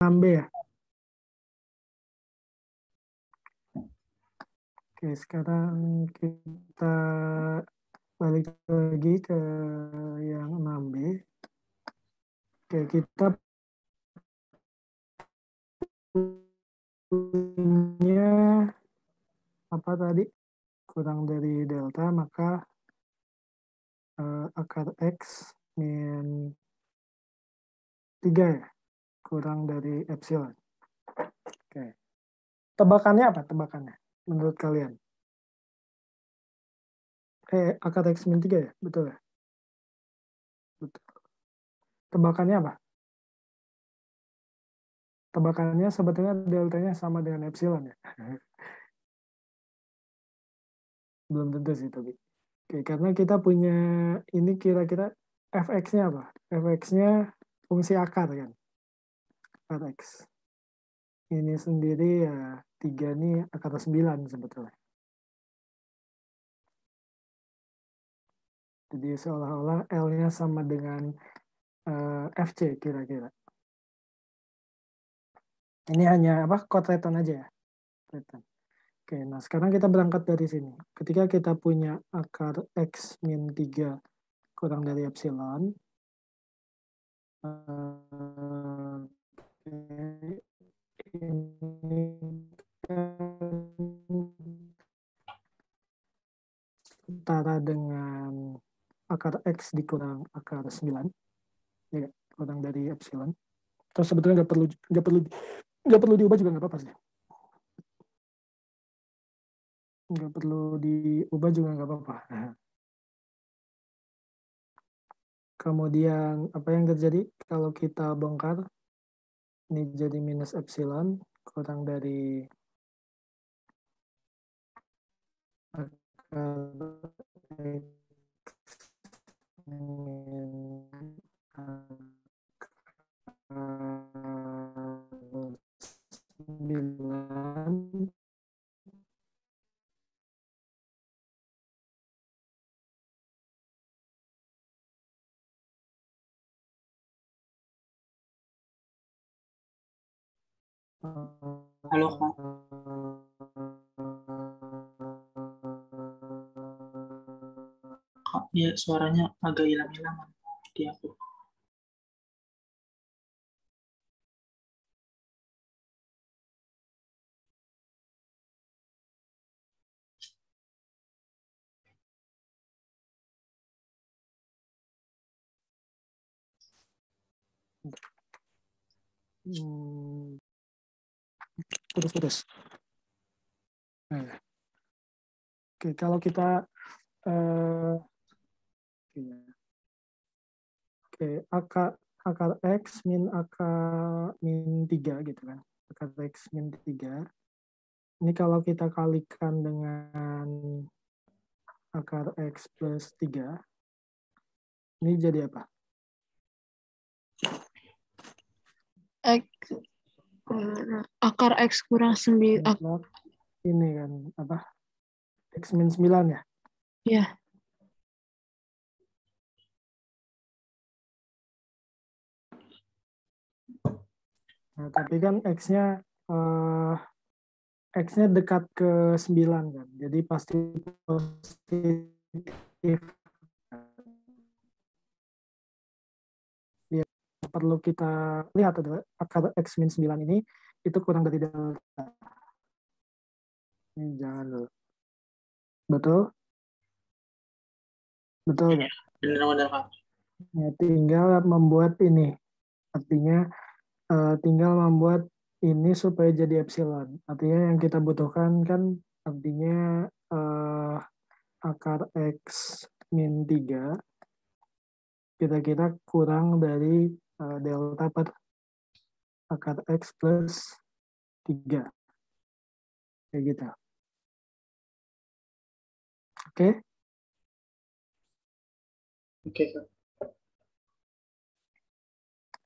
6B ya. Oke, sekarang kita balik lagi ke yang 6B. Oke, kita punya apa tadi? Kurang dari delta, maka akar X min 3 ya. Kurang dari epsilon. Oke. Tebakannya apa tebakannya menurut kalian? Akar X min 3 ya? Betul ya? Betul. Tebakannya apa? Tebakannya sebetulnya deltanya sama dengan epsilon ya. Belum tentu sih tapi. Oke, karena kita punya ini kira-kira fx-nya apa? Fx-nya fungsi akar kan? Akar x. Ini sendiri ya 3 ini akar 9 sebetulnya. Jadi seolah-olah L-nya sama dengan FC kira-kira. Ini hanya apa? Kotretan aja ya. Kotretan. Oke, nah sekarang kita berangkat dari sini. Ketika kita punya akar X min 3 kurang dari epsilon, ini setara dengan akar X dikurang akar 9, ya, kurang dari epsilon. Terus sebetulnya nggak perlu diubah juga nggak apa-apa sih. Nggak perlu diubah juga nggak apa-apa. Kemudian apa yang terjadi kalau kita bongkar? Ini jadi minus epsilon kurang dari akar X min akar 9 Halo Kak, Kak, ya suaranya agak hilang-hilang di aku. putus-putus. Nah, oke, kalau kita uh, oke, akar X min akar min 3 gitu kan. Akar X min 3. Ini kalau kita kalikan dengan akar X plus 3, ini jadi apa? X, akar X kurang 9. Ini kan apa? X min 9 ya? Ya. Nah, tapi kan X-nya dekat ke 9 kan. Jadi pasti positif. Ya, perlu kita lihat adalah akar X min 9 ini itu kurang dari delta. Ini jangan dulu. Betul? Betul nggak? Benar-benar Kak. Ya, tinggal membuat ini. Artinya tinggal membuat ini supaya jadi epsilon. Artinya yang kita butuhkan kan artinya akar X min 3 kira-kira kurang dari delta per akar X plus 3. Kayak gitu. Oke? Oke Kak.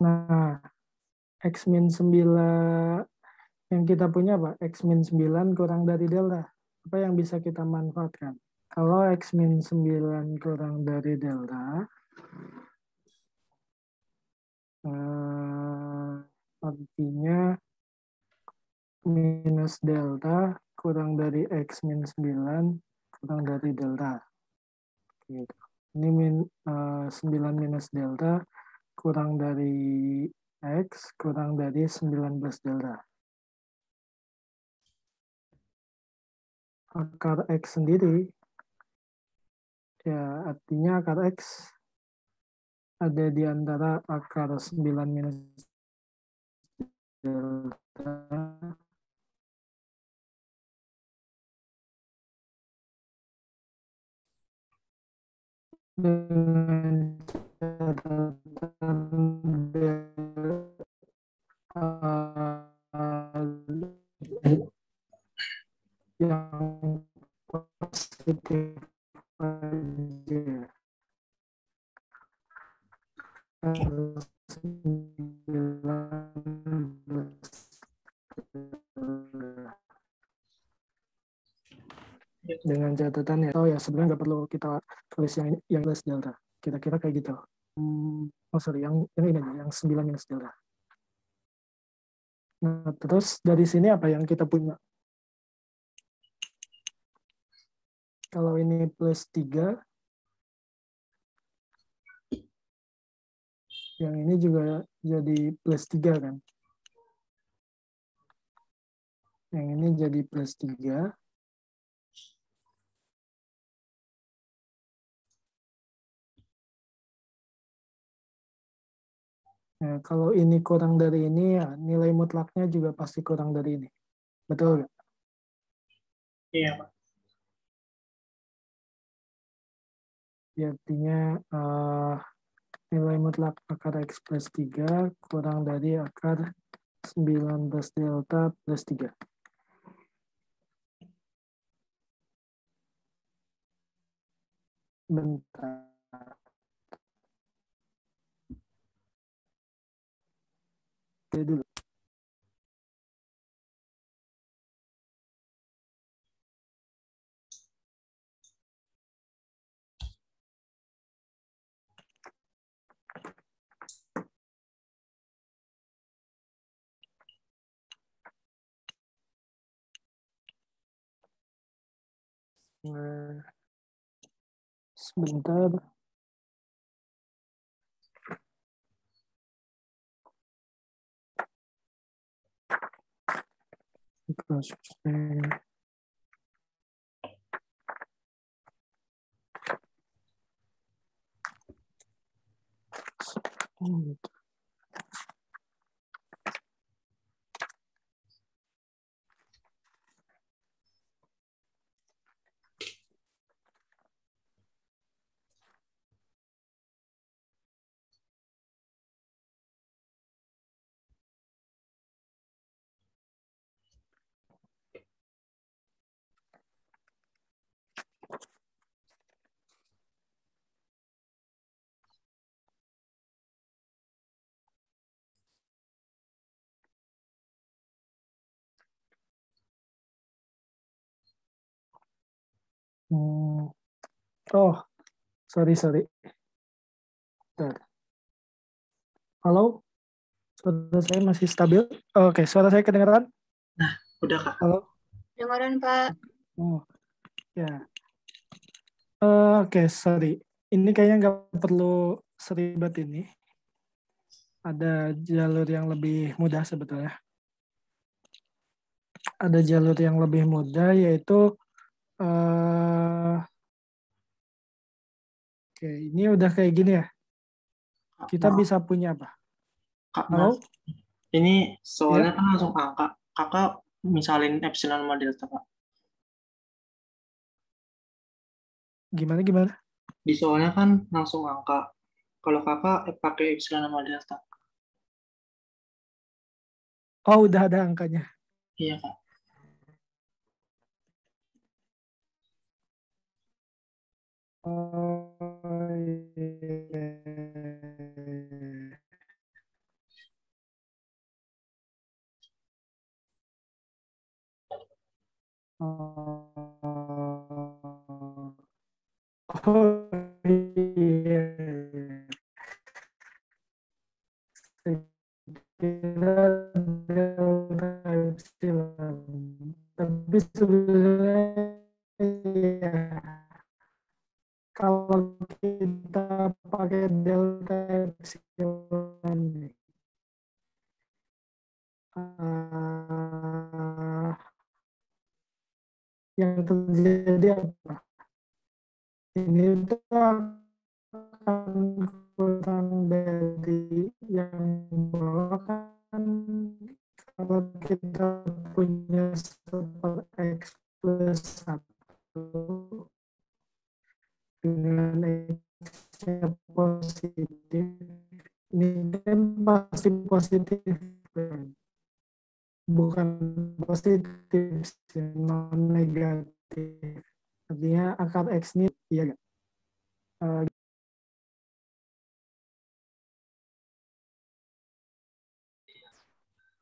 Nah, X min 9 yang kita punya apa? X min 9 kurang dari delta. Apa yang bisa kita manfaatkan? Kalau X min 9 kurang dari delta, Artinya minus delta kurang dari X min 9 kurang dari delta. Gitu. Ini 9 minus delta kurang dari X kurang dari 19 delta. Akar X sendiri, ya artinya akar X ada di antara akar 9 minus delta dengan catatan yang positif aja. Dengan catatan ya, oh ya sebenarnya nggak perlu kita tulis yang plus delta. Kira-kira kayak gitu. Oh sorry, yang ini aja, yang 9 minus delta. Nah, terus dari sini apa yang kita punya? Kalau ini plus 3, yang ini juga jadi plus 3 kan? Yang ini jadi plus 3. Nah, kalau ini kurang dari ini, ya nilai mutlaknya juga pasti kurang dari ini. Betul nggak? Iya, Pak. Ya, artinya nilai mutlak akar X plus 3 kurang dari akar 19 delta plus 3. Bentar. Oke dulu. Nah, sebentar. Prosesnya. Oh, sorry. Bentar. Halo? Suara saya masih stabil? Oke, suara saya kedengaran? Nah, udah, Kak. Halo? Dengaran, Pak. Oh, ya. Oke, sorry. Ini kayaknya nggak perlu seribet ini. Ada jalur yang lebih mudah sebetulnya. Ada jalur yang lebih mudah, yaitu oke, ini udah kayak gini ya. Kak, Kita maaf, bisa punya apa? Kak, Halo? maaf. Ini soalnya Ya, kan langsung angka. Kakak misalin epsilon sama delta, Kak. gimana? Di soalnya kan langsung angka. Kalau kakak pakai epsilon sama delta. Oh, udah ada angkanya. Iya, Kak. Oh, iya. Oh, iya. Saya kira Tapi sebenarnya ya, kalau kita pakai delta epsilon nih, yang terjadi apa? Ini tuh akan kurang dari yang bawah kan, kalau kita punya super X plus 1 dengan X-nya positif, ini kan pasti positif kan? Bukan positif, non negatif. Artinya akar X ini, iya nggak?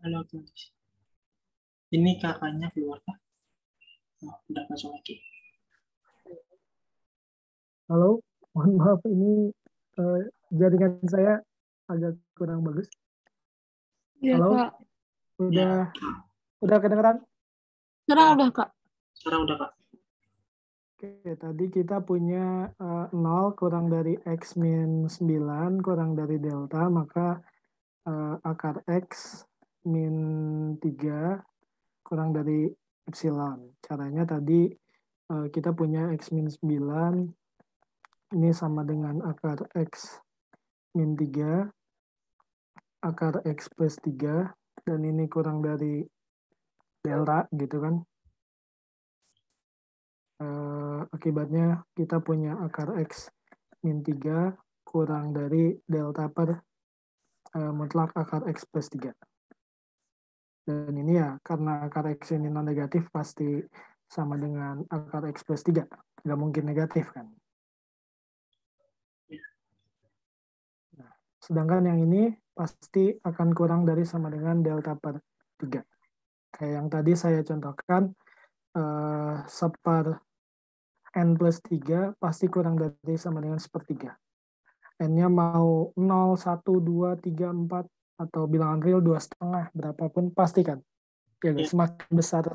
Halo, guys. Ini kakaknya keluar, Pak. Oh, udah masuk lagi. Halo, mohon maaf ini jaringan saya agak kurang bagus. Iya, Halo, Kak. Ya, udah kedengeran? Sekarang udah, Kak. sekarang udah, Kak. Oke, tadi kita punya 0 kurang dari X min 9 kurang dari delta, maka akar X min 3 kurang dari epsilon. Caranya tadi kita punya X min 9, ini sama dengan akar X min 3, akar X plus 3, dan ini kurang dari delta, gitu kan. Akibatnya kita punya akar X min 3 kurang dari delta per mutlak akar X plus 3. Dan ini ya, karena akar X ini non negatif, pasti sama dengan akar X plus 3. Nggak mungkin negatif kan. Nah, sedangkan yang ini pasti akan kurang dari sama dengan delta per 3. Kayak yang tadi saya contohkan, separ N plus 3 pasti kurang dari sama dengan sepertiga. N-nya mau 0, 1, 2, 3, 4, atau bilangan real 2,5, berapapun pasti kan. Ya, Ya. semakin besar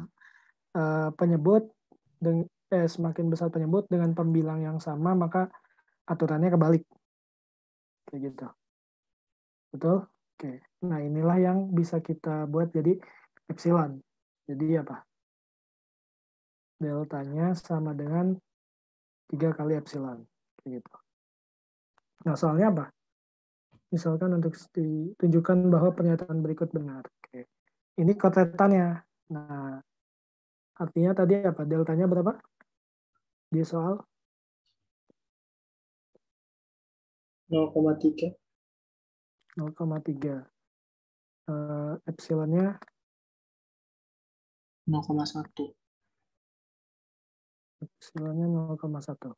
penyebut, semakin besar penyebut dengan pembilang yang sama, maka aturannya kebalik. Kayak gitu. Betul? Oke. Nah, inilah yang bisa kita buat jadi epsilon. Jadi apa? Deltanya sama dengan 3 kali epsilon. Kayak gitu. Nah, soalnya apa? Misalkan untuk ditunjukkan bahwa pernyataan berikut benar. Oke. Ini kotetannya. Nah, artinya tadi apa? Deltanya berapa? Di soal 0,3. 0,3. Epsilonnya 0,1. Epsilonnya 0,1.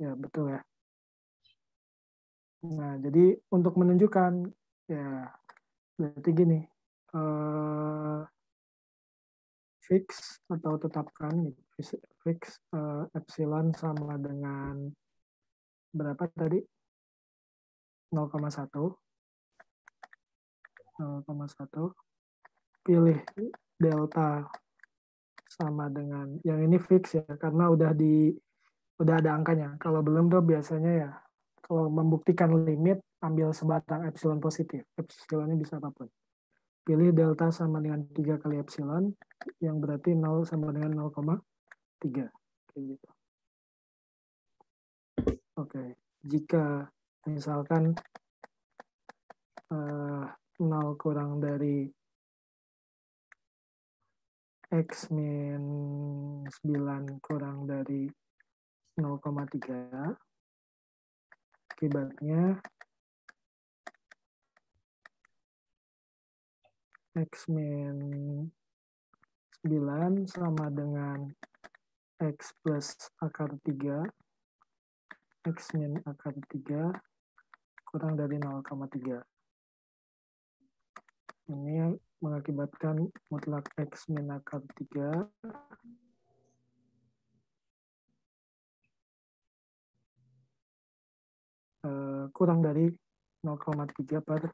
Ya, betul ya. Nah, jadi untuk menunjukkan, ya, berarti gini, fix atau tetapkan, gitu, fix epsilon sama dengan berapa tadi? 0,1. 0,1. Pilih delta sama dengan, yang ini fix ya, karena udah ada angkanya. Kalau belum tuh biasanya ya, kalau membuktikan limit, ambil sebatang epsilon positif. Epsilonnya bisa apapun. Pilih delta sama dengan 3 kali epsilon, yang berarti 0 sama dengan 0,3. Kayak gitu. Oke, jika misalkan 0 kurang dari X min 9 kurang dari 0,3, akibatnya X min 9 sama dengan X plus akar 3, X min akar 3 kurang dari 0,3. Ini mengakibatkan mutlak X min akar 3 kurang dari 0,3 per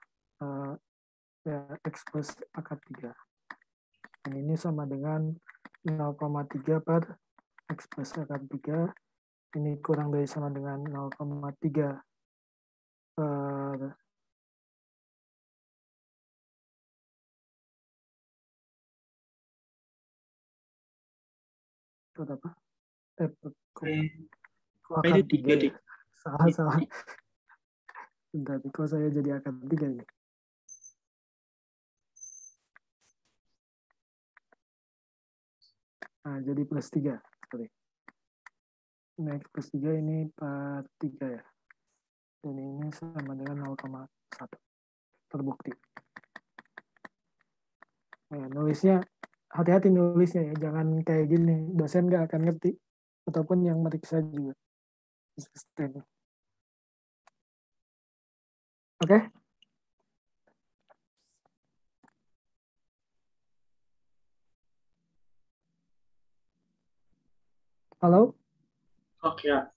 ya, X plus akar 3. Dan ini sama dengan 0,3 per X plus akar 3. Ini kurang dari sama dengan 0,3 per berapa? Akar 3 ya. Salah. Bentar, kok saya jadi akar 3 ini. Nah, jadi plus 3. Sorry. Nah, X plus 3 ini per 3 ya. Dan ini sama dengan 0,1. Terbukti. Nah, nulisnya, hati-hati nulisnya ya. Jangan kayak gini. Dosen nggak akan ngerti. Ataupun yang meriksa juga. Oke? Halo? Oke ya.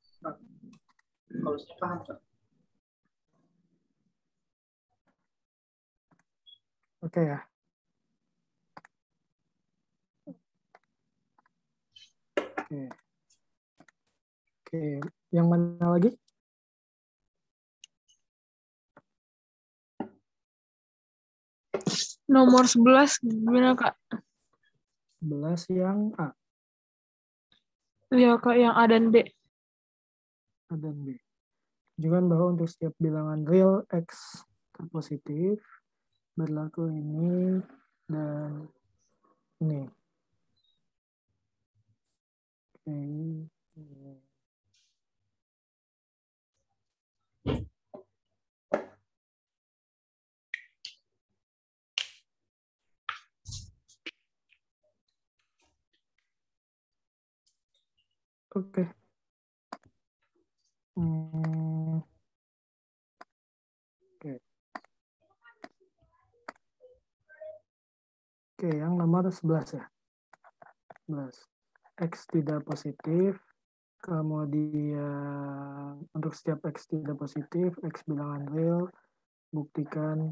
Kalau saya paham, Kak. Oke ya. Oke. Oke. Yang mana lagi? Nomor 11 gimana, Kak? 11 yang A. Iya, Kak, yang A dan B. A dan B. Tunjukkan bahwa untuk setiap bilangan real X terpositif, berlaku ini dan ini. Oke. Oke. Oke. Oke, yang nomor 11 ya. 11. X tidak positif, kemudian untuk setiap X tidak positif, X bilangan real, buktikan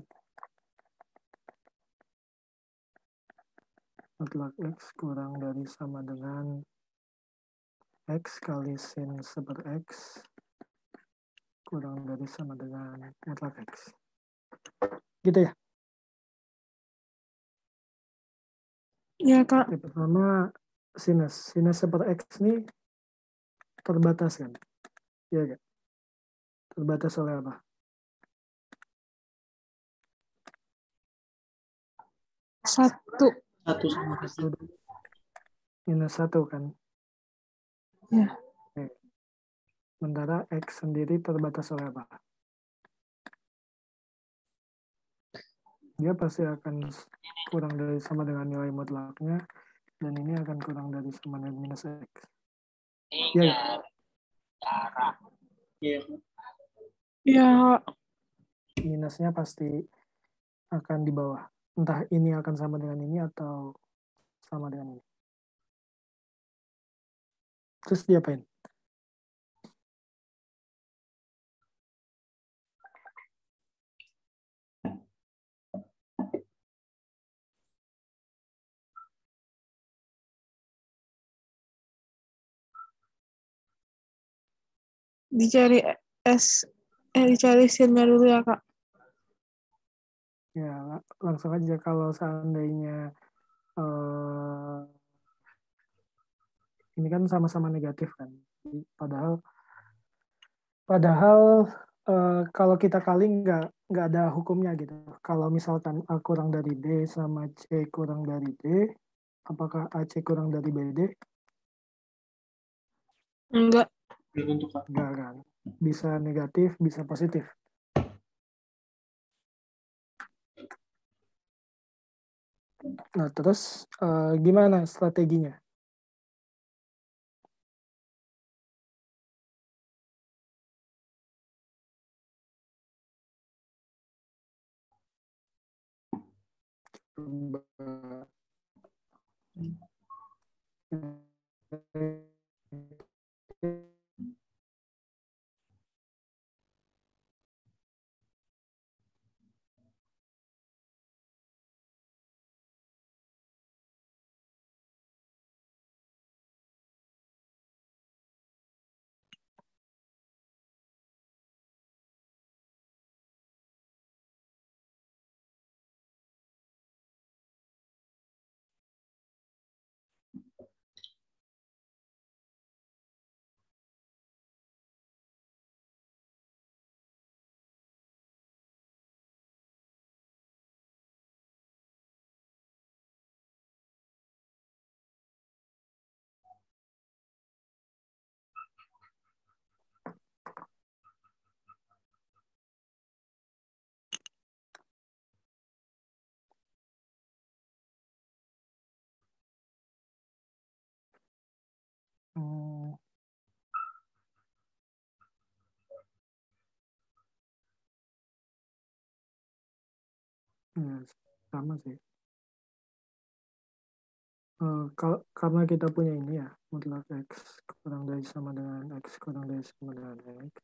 mutlak X kurang dari sama dengan X kali sin seper X kurang dari sama dengan mutlak X. Gitu ya? Iya, Kak. Oke, pertama sinus. Sinus seper X ini terbatas kan? Iya kan? Terbatas oleh apa? Satu. Satu sama satu. Minus 1 kan? Ya. Oke. Sementara X sendiri terbatas oleh apa? Dia pasti akan kurang dari sama dengan nilai mutlaknya, dan ini akan kurang dari sama dengan minus X. Iya ya? Iya. Iya. Minusnya pasti akan di bawah. Entah ini akan sama dengan ini atau sama dengan ini. Terus diapain? Dicari dicari sinnya dulu ya, Kak. Ya, langsung aja kalau seandainya ini kan sama-sama negatif kan. Padahal kalau kita kali nggak ada hukumnya gitu. Kalau misalkan A kurang dari B sama C kurang dari D, apakah AC kurang dari BD? Enggak. Belum tentu, Kak. Enggak kan. Bisa negatif, bisa positif. Nah, terus gimana strateginya? Ya, sama sih. Karena kita punya ini ya, mutlak X kurang dari sama dengan X kurang dari sama dengan X.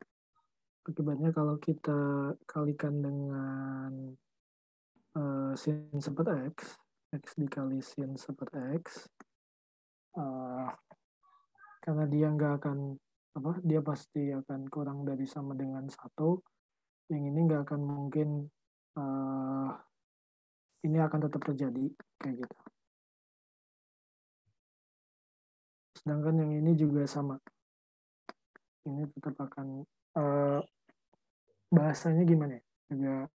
Akibatnya kalau kita kalikan dengan sin seper X dikali sin seper X, karena dia nggak akan, dia pasti akan kurang dari sama dengan 1, yang ini nggak akan mungkin, ini akan tetap terjadi, kayak gitu. Sedangkan yang ini juga sama. Ini tetap akan, bahasanya gimana ya? Juga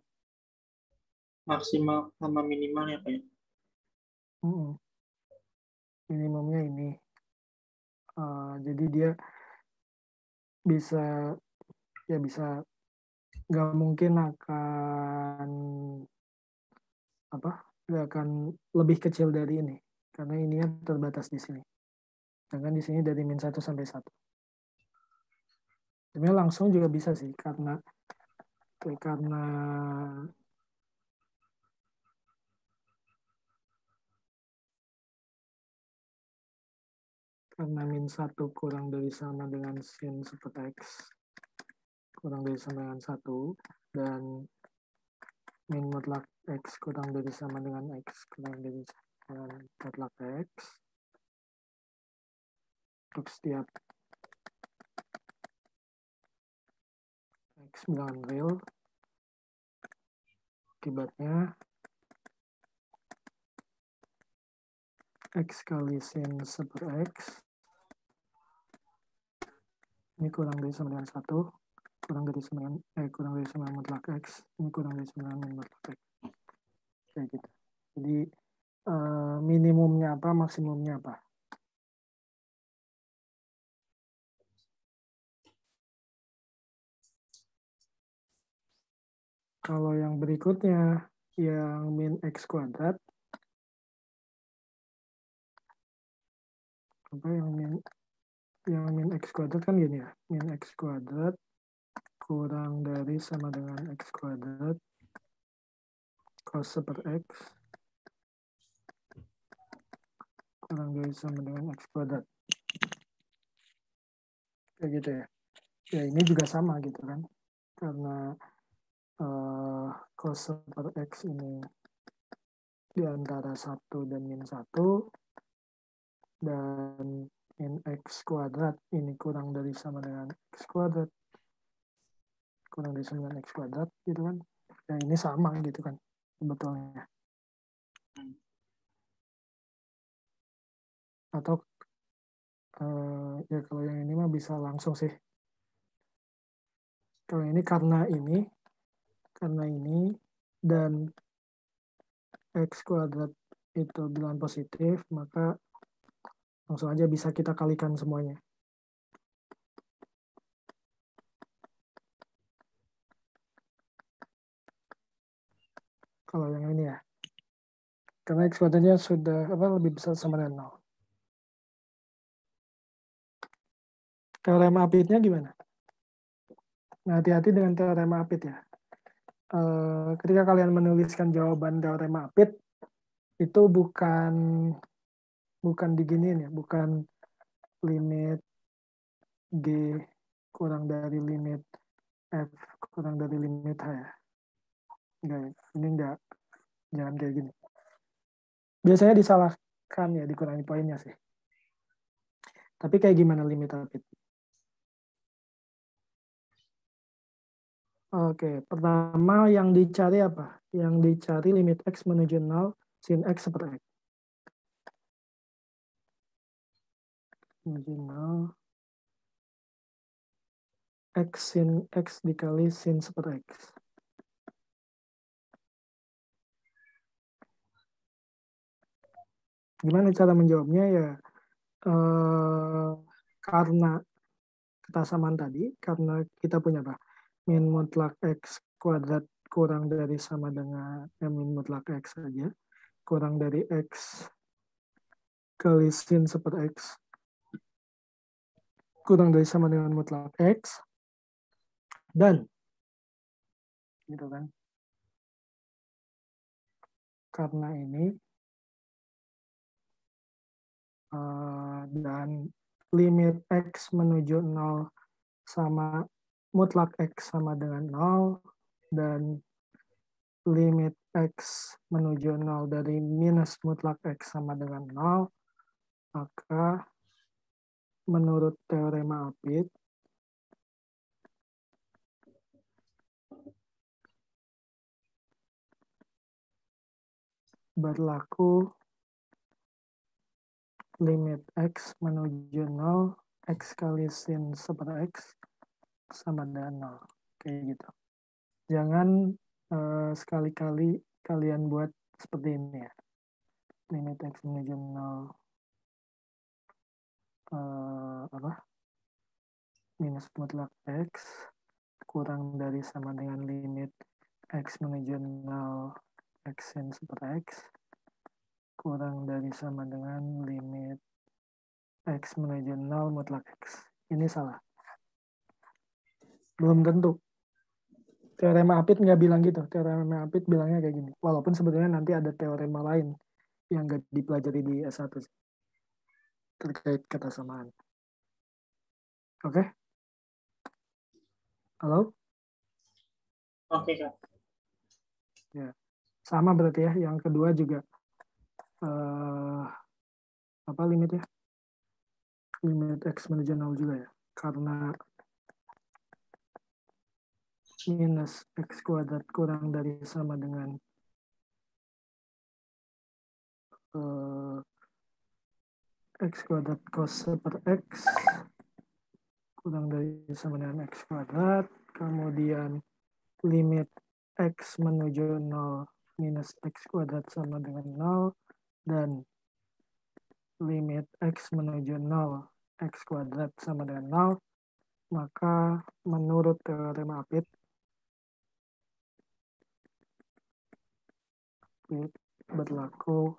Maksimal sama minimal ya Pak ya? minimumnya ini. Jadi dia bisa nggak mungkin akan nggak akan lebih kecil dari ini karena ini terbatas di sini. Sedangkan di sini dari min 1 sampai 1. Sebenarnya langsung juga bisa sih karena min 1 kurang dari sama dengan sin seper X kurang dari sama dengan 1, dan min mutlak X kurang dari sama dengan X kurang dari sama dengan mutlak X. Untuk setiap X bilangan real, akibatnya X kali sin seper X ini kurang dari sama dengan 1, kurang dari sama mutlak X, ini kurang dari sama min mutlak X. Kayak gitu. Jadi minimumnya apa, maksimumnya apa. Kalau yang berikutnya, yang min X kuadrat, yang min X kuadrat kan gini ya, min X kuadrat kurang dari sama dengan X kuadrat cos seper X kurang dari sama dengan X kuadrat. Kayak gitu ya. Ya ini juga sama gitu kan. Karena cos seper X ini di antara 1 dan min 1, dan min X kuadrat ini kurang dari sama dengan X kuadrat kurang dari sama dengan X kuadrat gitu kan. Ya ini sama gitu kan sebetulnya. Atau ya kalau yang ini mah bisa langsung sih. Kalau ini karena ini dan X kuadrat itu bilangan positif, maka langsung aja bisa kita kalikan semuanya. Kalau yang ini ya. Karena X kuadratnya sudah lebih besar sama dengan 0. Teorema Apit-nya gimana? Nah, hati-hati dengan teorema Apit ya. Ketika kalian menuliskan jawaban teorema Apit, itu bukan diginiin ya, bukan limit G kurang dari limit F kurang dari limit H ya. Enggak ya, ini enggak, jangan kayak gini. Biasanya disalahkan ya, dikurangi poinnya sih. Tapi kayak gimana limit Apit? Oke, pertama yang dicari apa? Yang dicari limit X menuju 0 sin X seper X. Menuju 0 X sin X dikali sin seper X. Gimana cara menjawabnya ya? Karena kesamaan tadi, karena kita punya apa? Min mutlak X kuadrat kurang dari sama dengan min mutlak X saja. Kurang dari X kali sin seper X. Kurang dari sama dengan mutlak X. Dan gitu kan. karena ini dan limit X menuju 0 sama mutlak X sama dengan 0 dan limit X menuju 0 dari minus mutlak X sama dengan 0, maka menurut teorema Apit, berlaku limit X menuju 0, X kali sin super X sama dengan 0. Kayak gitu. Jangan sekali-kali kalian buat seperti ini ya. Limit X menuju 0 minus mutlak X kurang dari sama dengan limit X menuju 0 X sin super X kurang dari sama dengan limit X menuju 0 mutlak X. Ini salah. Belum tentu. Teorema Apit nggak bilang gitu. Teorema Apit bilangnya kayak gini. Walaupun sebetulnya nanti ada teorema lain yang nggak dipelajari di S1 terkait kata samaan. Oke? Halo? Oke, Kak. Ya. Sama berarti ya. Yang kedua juga apa limitnya? Limit X menuju 0 juga ya. Karena minus X kuadrat kurang dari sama dengan X kuadrat cos super X kurang dari sama dengan X kuadrat. Kemudian limit X menuju 0 minus X kuadrat sama dengan 0. Dan limit X menuju 0 X kuadrat sama dengan 0. Maka menurut teorema Apit berlaku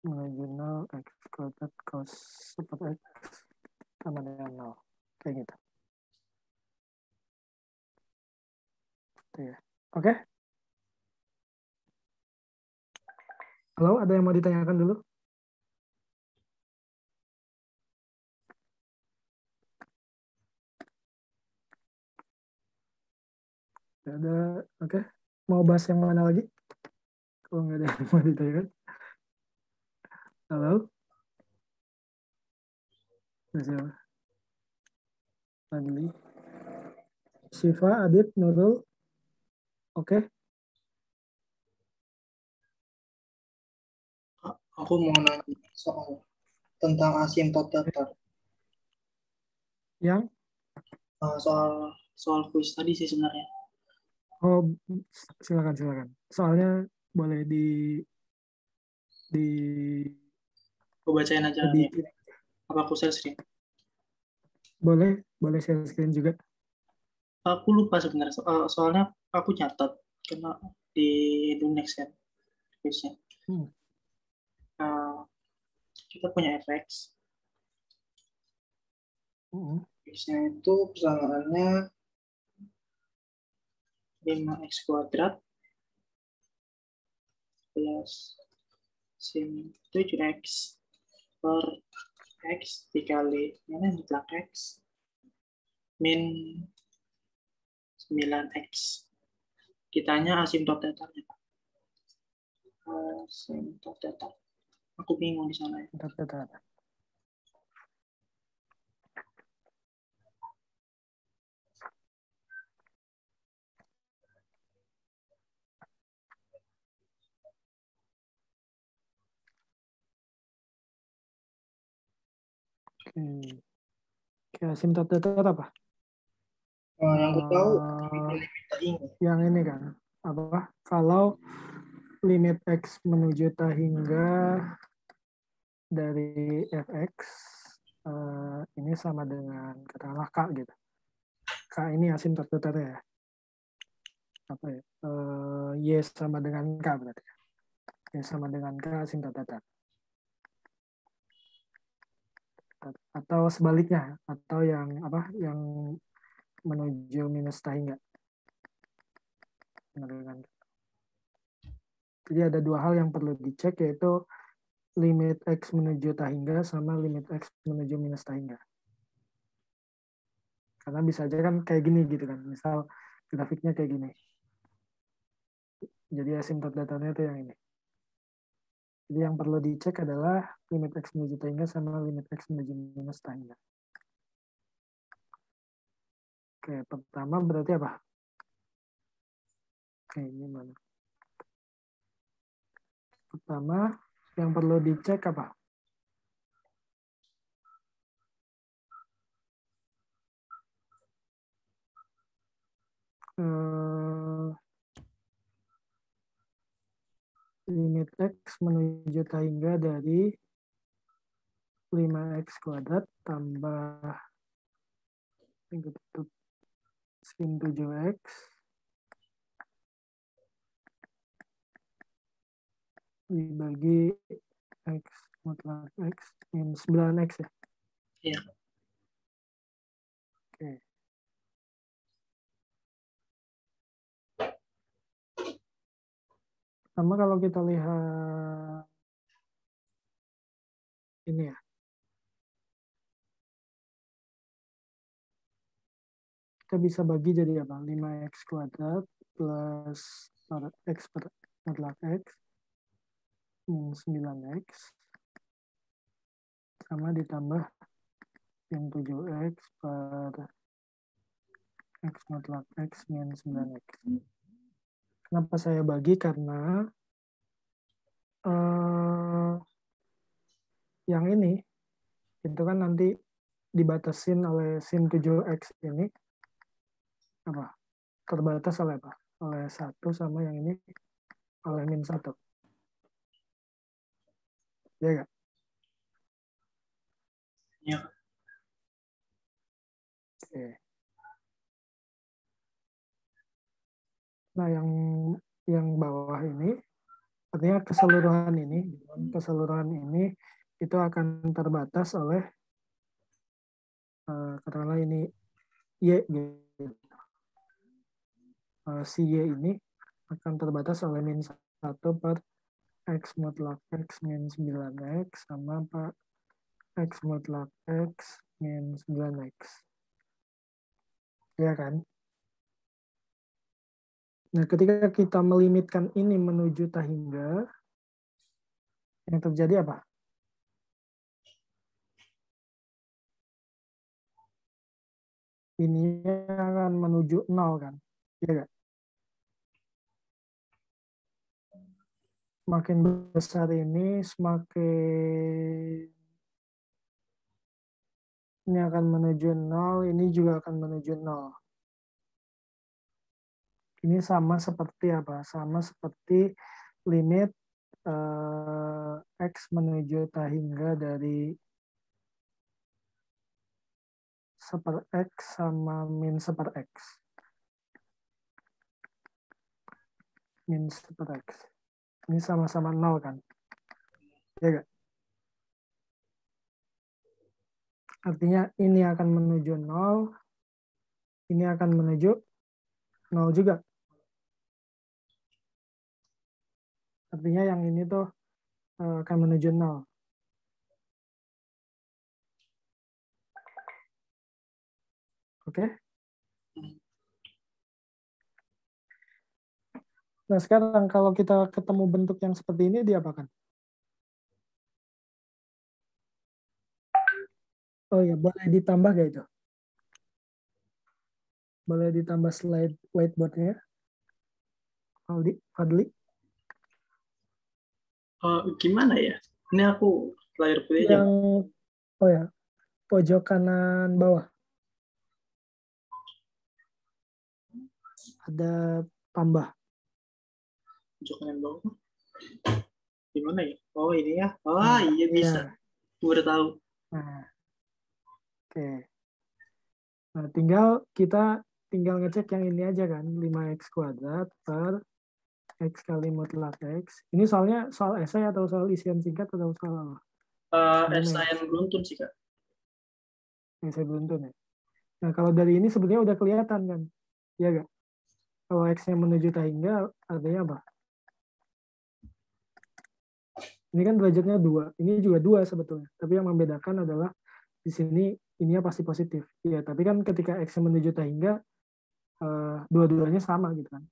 menuju 0 X kuadrat cos super X sama dengan 0. Kayak gitu. Itu ya. Oke? Halo, ada yang mau ditanyakan dulu? Tidak ada. Oke. Mau bahas yang mana lagi? Kalau nggak ada yang mau ditanyakan. Halo? Siapa? Fadli. Siva, Adit, Nurul. Oke. Aku mau nanya soal tentang asimtot datar. Yang? Soal kuis tadi sih sebenarnya. Oh, silakan. Soalnya boleh di Aku bacain aja di ya. Apa aku share screen? boleh share screen juga. Aku lupa sebenarnya. Soalnya aku catat karena di next kan kuisnya. Kita punya fx. Fx-nya itu persamaannya 5x kuadrat plus sin 7x per x dikali mana mutlak x min 9x. Kitanya asimtot datarnya. Asimtot datar. Aku bingung di sana ya. Oke, asimtot datar apa? Yang aku tahu yang ini kan apa? Kalau limit X menuju tak hingga dari fx ini sama dengan katakanlah K gitu. K ini asimtot datarnya ya. Apa ya? Y sama dengan K berarti. Y sama dengan K asimtot datar. Atau sebaliknya, atau yang apa? Yang menuju minus tak hingga. Benar kan? Jadi ada dua hal yang perlu dicek, yaitu limit X menuju tahingga sama limit X menuju minus tahingga. Karena bisa aja kan kayak gini gitu kan. Misal grafiknya kayak gini. Jadi asymptote datarnya itu yang ini. Jadi yang perlu dicek adalah limit X menuju tahingga sama limit X menuju minus tahingga. Oke, pertama berarti apa? Oke, ini mana? Pertama, yang perlu dicek apa? Limit X menuju tahingga dari 5X kuadrat tambah sin 7X dibagi X mutlak X min 9X ya? Iya. Oke. Pertama kalau kita lihat ini ya. Kita bisa bagi jadi apa? 5X kuadrat plus X per mutlak X min 9X sama ditambah sin 7X per X mutlak X min 9X. Kenapa saya bagi? Karena yang ini itu kan nanti dibatasin oleh sin 7X ini apa? Terbatas oleh apa? Oleh 1 sama yang ini oleh min 1. Ya nggak? Iya. Oke. Nah, yang bawah ini artinya keseluruhan ini itu akan terbatas oleh katakanlah ini Y gitu. Si Y ini akan terbatas oleh min 1 per X mutlak X min 9X sama per X mutlak X min 9X. Ya kan? Nah, ketika kita melimitkan ini menuju tahingga, yang terjadi apa? Ini akan menuju 0 kan? Iya nggak? Semakin besar ini, semakin ini akan menuju 0, ini juga akan menuju 0. Ini sama seperti apa? Sama seperti limit X menuju tahingga dari 1/X sama min 1/X. Min 1/X. Ini sama-sama 0 kan? Ya gak? Artinya ini akan menuju 0, ini akan menuju 0 juga. Artinya yang ini tuh akan menuju 0. Oke? Nah, sekarang kalau kita ketemu bentuk yang seperti ini, diapakan? Oh ya, boleh ditambah gak itu? Boleh ditambah slide whiteboard-nya? Fadli? Gimana ya? Ini aku layar putih aja. Yang, oh ya, pojok kanan bawah. Ada tambah. Pojok kanan bawah. Gimana ya? Oh ini ya. Oh Nah, iya bisa. iya. Gue udah tahu. Nah, oke. Nah, kita tinggal ngecek yang ini aja kan, 5X kuadrat per X kali mutlak X. Ini soal esai atau soal isian singkat atau soal apa? Esai yang beruntun sih, Kak. Esai beruntun ya. Nah, kalau dari ini sebenarnya udah kelihatan kan? Iya gak? Kalau X-nya menuju tahingga, artinya apa? Ini kan derajatnya 2. Ini juga 2 sebetulnya. Tapi yang membedakan adalah di sini ininya pasti positif. Ya, tapi kan ketika X-nya menuju tahingga, dua-duanya sama gitu kan.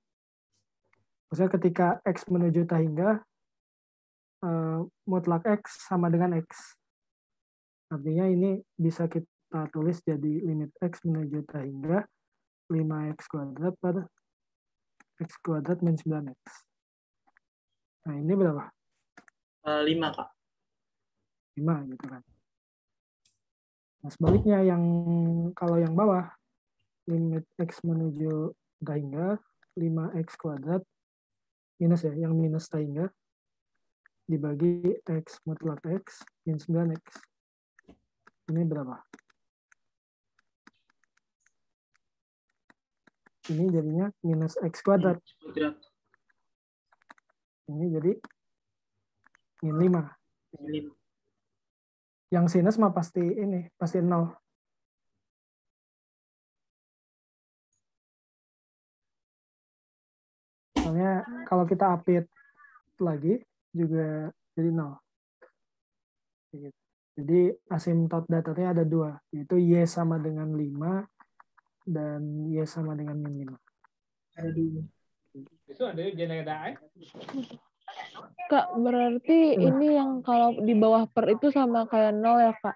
Maksudnya ketika X menuju tahingga, mutlak X sama dengan X. Artinya ini bisa kita tulis jadi limit X menuju tahingga 5X kuadrat per X kuadrat min 9X. Nah, ini berapa? 5, Kak. 5 gitu kan. Nah, sebaliknya kalau yang bawah, limit X menuju tahingga 5X kuadrat minus ya, yang minus tahingga dibagi X mutlak X min 9X. Ini berapa? Ini jadinya minus X kuadrat. Ini jadi min 5. Yang sinus mah pasti ini, pasti 0. Soalnya kalau kita update lagi juga jadi 0. Jadi asymptot datarnya ada 2, yaitu Y sama dengan 5 dan Y sama dengan min 5. Ada 2. Itu ada generasi. Kak, berarti ini yang kalau di bawah per itu sama kayak 0 ya, Kak?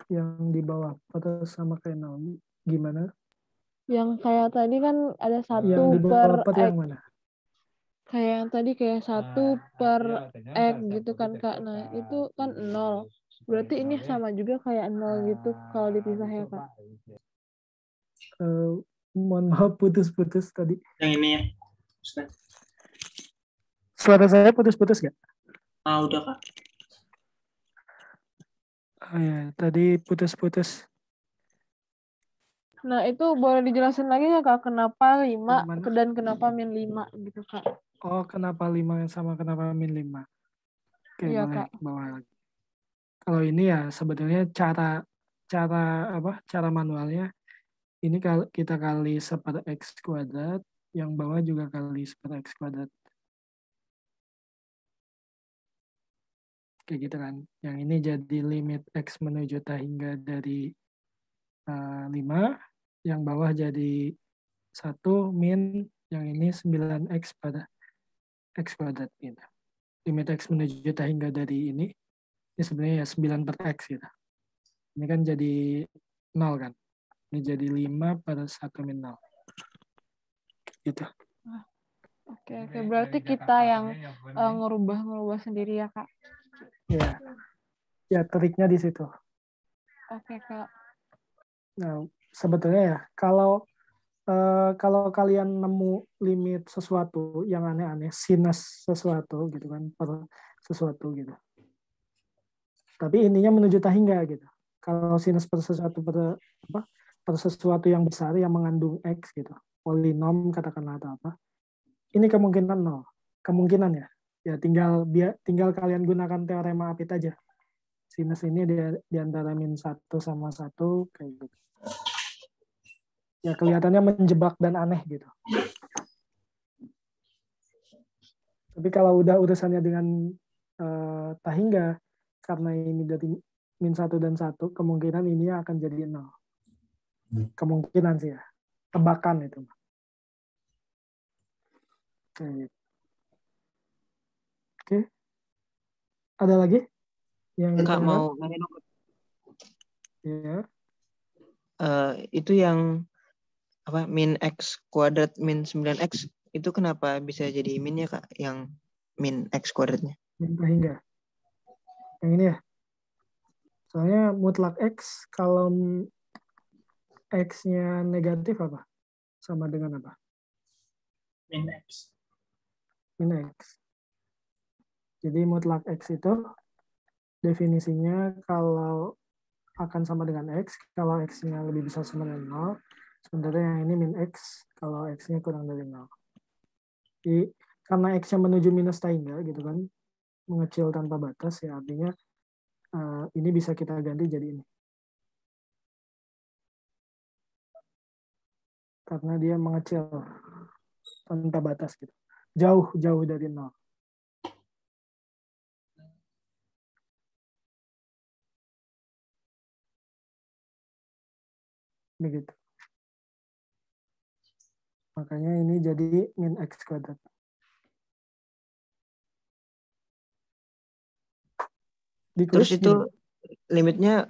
Yang di bawah per sama kayak 0. Gimana? Yang kayak tadi kan ada 1 Yang di bawah per per yang X. mana? Kayak yang tadi kayak 1 per X gitu kan, Kak. Nah, itu kan 0. Berarti ini sama juga kayak 0 gitu kalau dipisah ya, Kak? Mohon maaf putus-putus tadi. Yang ini ya, Ustaz. Suara saya putus-putus nggak? Udah, Kak. Ya, tadi putus-putus. Nah, itu boleh dijelasin lagi ya, Kak? Kenapa 5 Gimana? dan kenapa min 5 gitu, Kak? Oh, kenapa 5 sama kenapa min 5? Oke, Iya, boleh Kak. bawa lagi. Kalau ini ya sebetulnya cara manualnya ini kita kali 1/x kuadrat, yang bawah juga kali 1/x kuadrat. Kayak gitu kan. Yang ini jadi limit X menuju tahingga dari 5, yang bawah jadi 1 min, yang ini 9X pada X kuadrat. Gitu. Limit X menuju tahingga dari ini sebenarnya ya 9 per X gitu. Ini kan jadi 0 kan. Ini jadi 5 pada 1 min 0. Gitu. Oke. Berarti kita yang ngerubah sendiri ya, Kak? Ya triknya di situ. Oke, Kak. Nah, sebetulnya ya, kalau kalian nemu limit sesuatu yang aneh-aneh, sinus sesuatu gitu kan, per sesuatu gitu. Tapi ininya menuju tahingga gitu. Kalau sinus per sesuatu per sesuatu yang besar yang mengandung X gitu, polinom katakanlah atau apa, ini kemungkinan 0. Kemungkinan ya. Ya tinggal kalian gunakan teorema Apit aja. Sinus ini di antara min 1 sama 1 kayak gitu. Ya kelihatannya menjebak dan aneh gitu. Tapi kalau udah urusannya dengan tahingga, karena ini dari min 1 dan 1, kemungkinan ini akan jadi 0. Kemungkinan sih ya. Tebakan itu. Oke. Ada lagi? Yang Kak mau nanya dong. Ya. Itu yang apa min X kuadrat min 9X itu kenapa bisa jadi min ya, Kak? Yang min X kuadratnya. Min tahingga. Yang ini ya. Soalnya mutlak X, kalau X-nya negatif apa? Sama dengan apa? Min X. Min X. Jadi mutlak X itu definisinya kalau akan sama dengan X, kalau X-nya lebih besar sama dengan 0, sementara yang ini min X, kalau X-nya kurang dari 0. Jadi, karena X-nya menuju minus tahingga, gitu kan, mengecil tanpa batas, ya artinya ini bisa kita ganti jadi ini. karena dia mengecil tanpa batas gitu. Jauh dari nol. Begitu. Makanya ini jadi min x kuadrat. Terus Dikulis itu gini. limitnya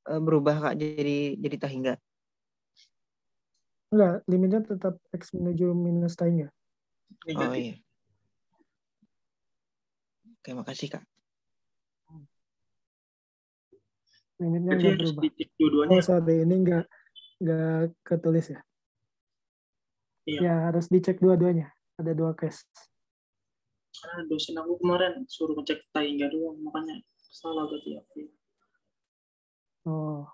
berubah Kak jadi tak hingga. Enggak, limitnya tetap x menuju minus tak hingga. Oh Negatif. iya. Oke, makasih Kak. Limitnya Berarti enggak harus berubah. dicek dua-duanya. Oh sorry, ini enggak ketulis ya. Iya. Ya harus dicek dua-duanya. Ada 2 case. Karena dosen aku kemarin suruh ngecek tak hingga doang, makanya salah berarti aku. Oh.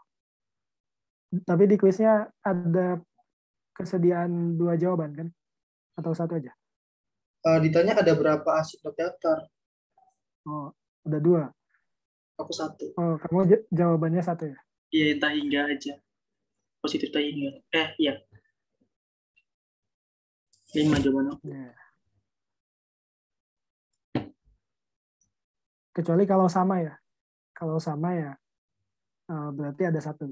Tapi di kuisnya ada kesediaan 2 jawaban kan? Atau 1 aja? Ditanya ada berapa asid nukleotar? Oh, ada 2. Aku 1. Oh, kamu jawabannya 1 ya? Iya, tak hingga aja. Positif tak hingga. Iya. 5 jawaban aku. Ya. Kecuali kalau sama ya. Kalau sama ya berarti ada 1.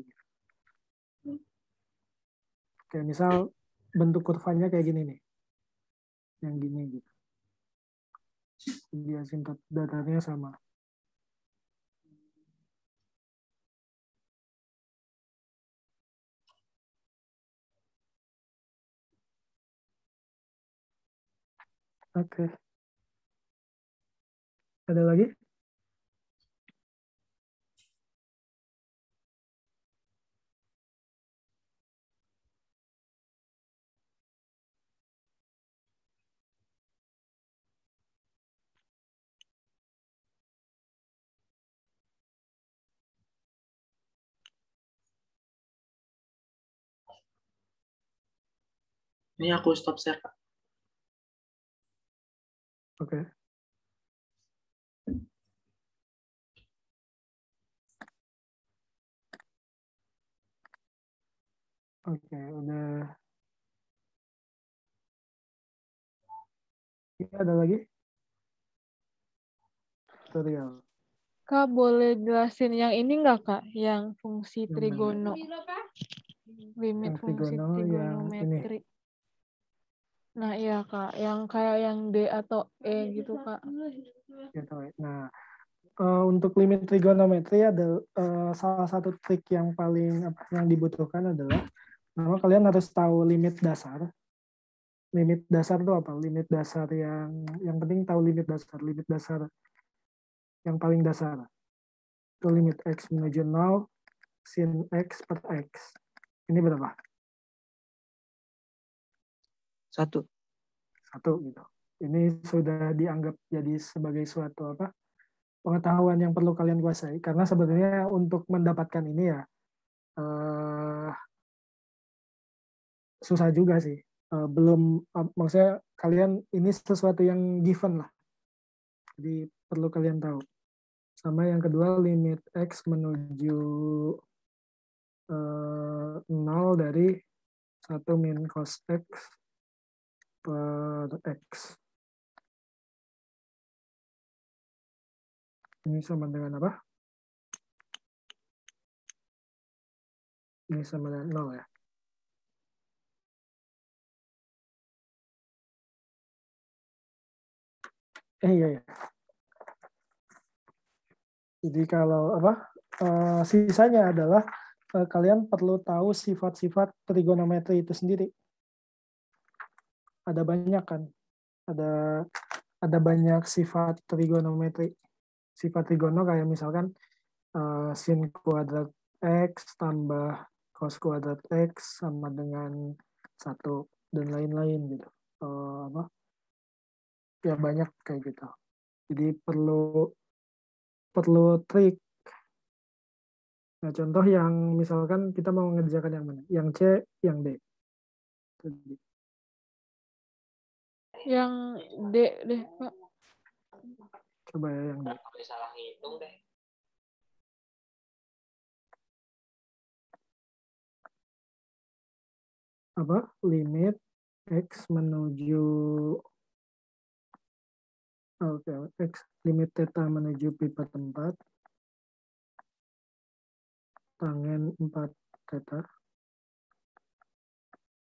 Kayak misal bentuk kurvanya kayak gini nih. Yang gini gitu. Dia singkat datarnya sama. Oke. Ada lagi? Ini aku stop share, Kak. Oke. Oke, udah. Ini ada lagi? Tutorial. Kak, boleh jelasin yang ini nggak, Kak? Yang fungsi Yang trigono. Limit Yang fungsi trigono, yang trigonometri. Nah, iya, Kak. Yang kayak yang D atau E gitu, Kak. Gitu. Nah, untuk limit trigonometri ada salah satu trik yang paling yang dibutuhkan adalah nama kalian harus tahu limit dasar. Limit dasar itu apa? Limit dasar yang penting tahu limit dasar. Limit dasar yang paling dasar. Itu limit x menuju 0 sin x per x. Ini berapa? 1. 1 gitu. Ini sudah dianggap jadi sebagai suatu pengetahuan yang perlu kalian kuasai karena sebenarnya untuk mendapatkan ini ya susah juga sih. Belum maksudnya kalian ini sesuatu yang given lah. Jadi perlu kalian tahu. Sama yang kedua limit x menuju 0 dari 1 min cos x per x. Ini sama dengan apa? Ini sama dengan 0 ya. Iya ya. Jadi kalau sisanya adalah kalian perlu tahu sifat-sifat trigonometri itu sendiri. Ada banyak kan? Ada banyak sifat trigonometri. Sifat trigono kayak misalkan sin kuadrat x tambah cos kuadrat x sama dengan 1 dan lain-lain gitu. Ya banyak kayak gitu. Jadi perlu trik. Nah, contoh yang misalkan kita mau mengerjakan yang mana? Yang C, yang D. Yang D deh, Kak. Coba ya yang D. limit X menuju limit theta menuju pi per 4 tangen 4 theta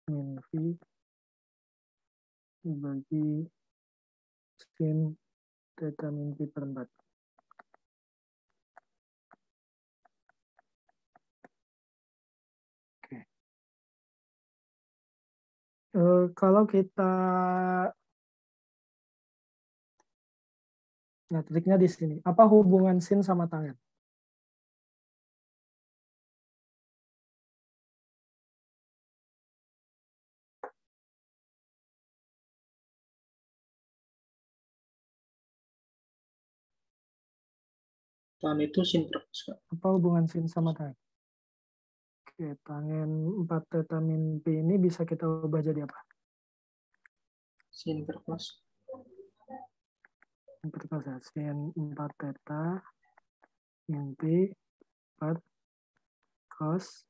min V dibagi sin theta min pi per 4. Kalau kita, nah triknya di sini, apa hubungan sin sama tangen? Tan itu sin per cos, Kak. Apa hubungan sin sama tangen? Oke, tangen 4 theta min pi ini bisa kita ubah jadi apa? Sin per cos. Sin 4 theta min pi per cos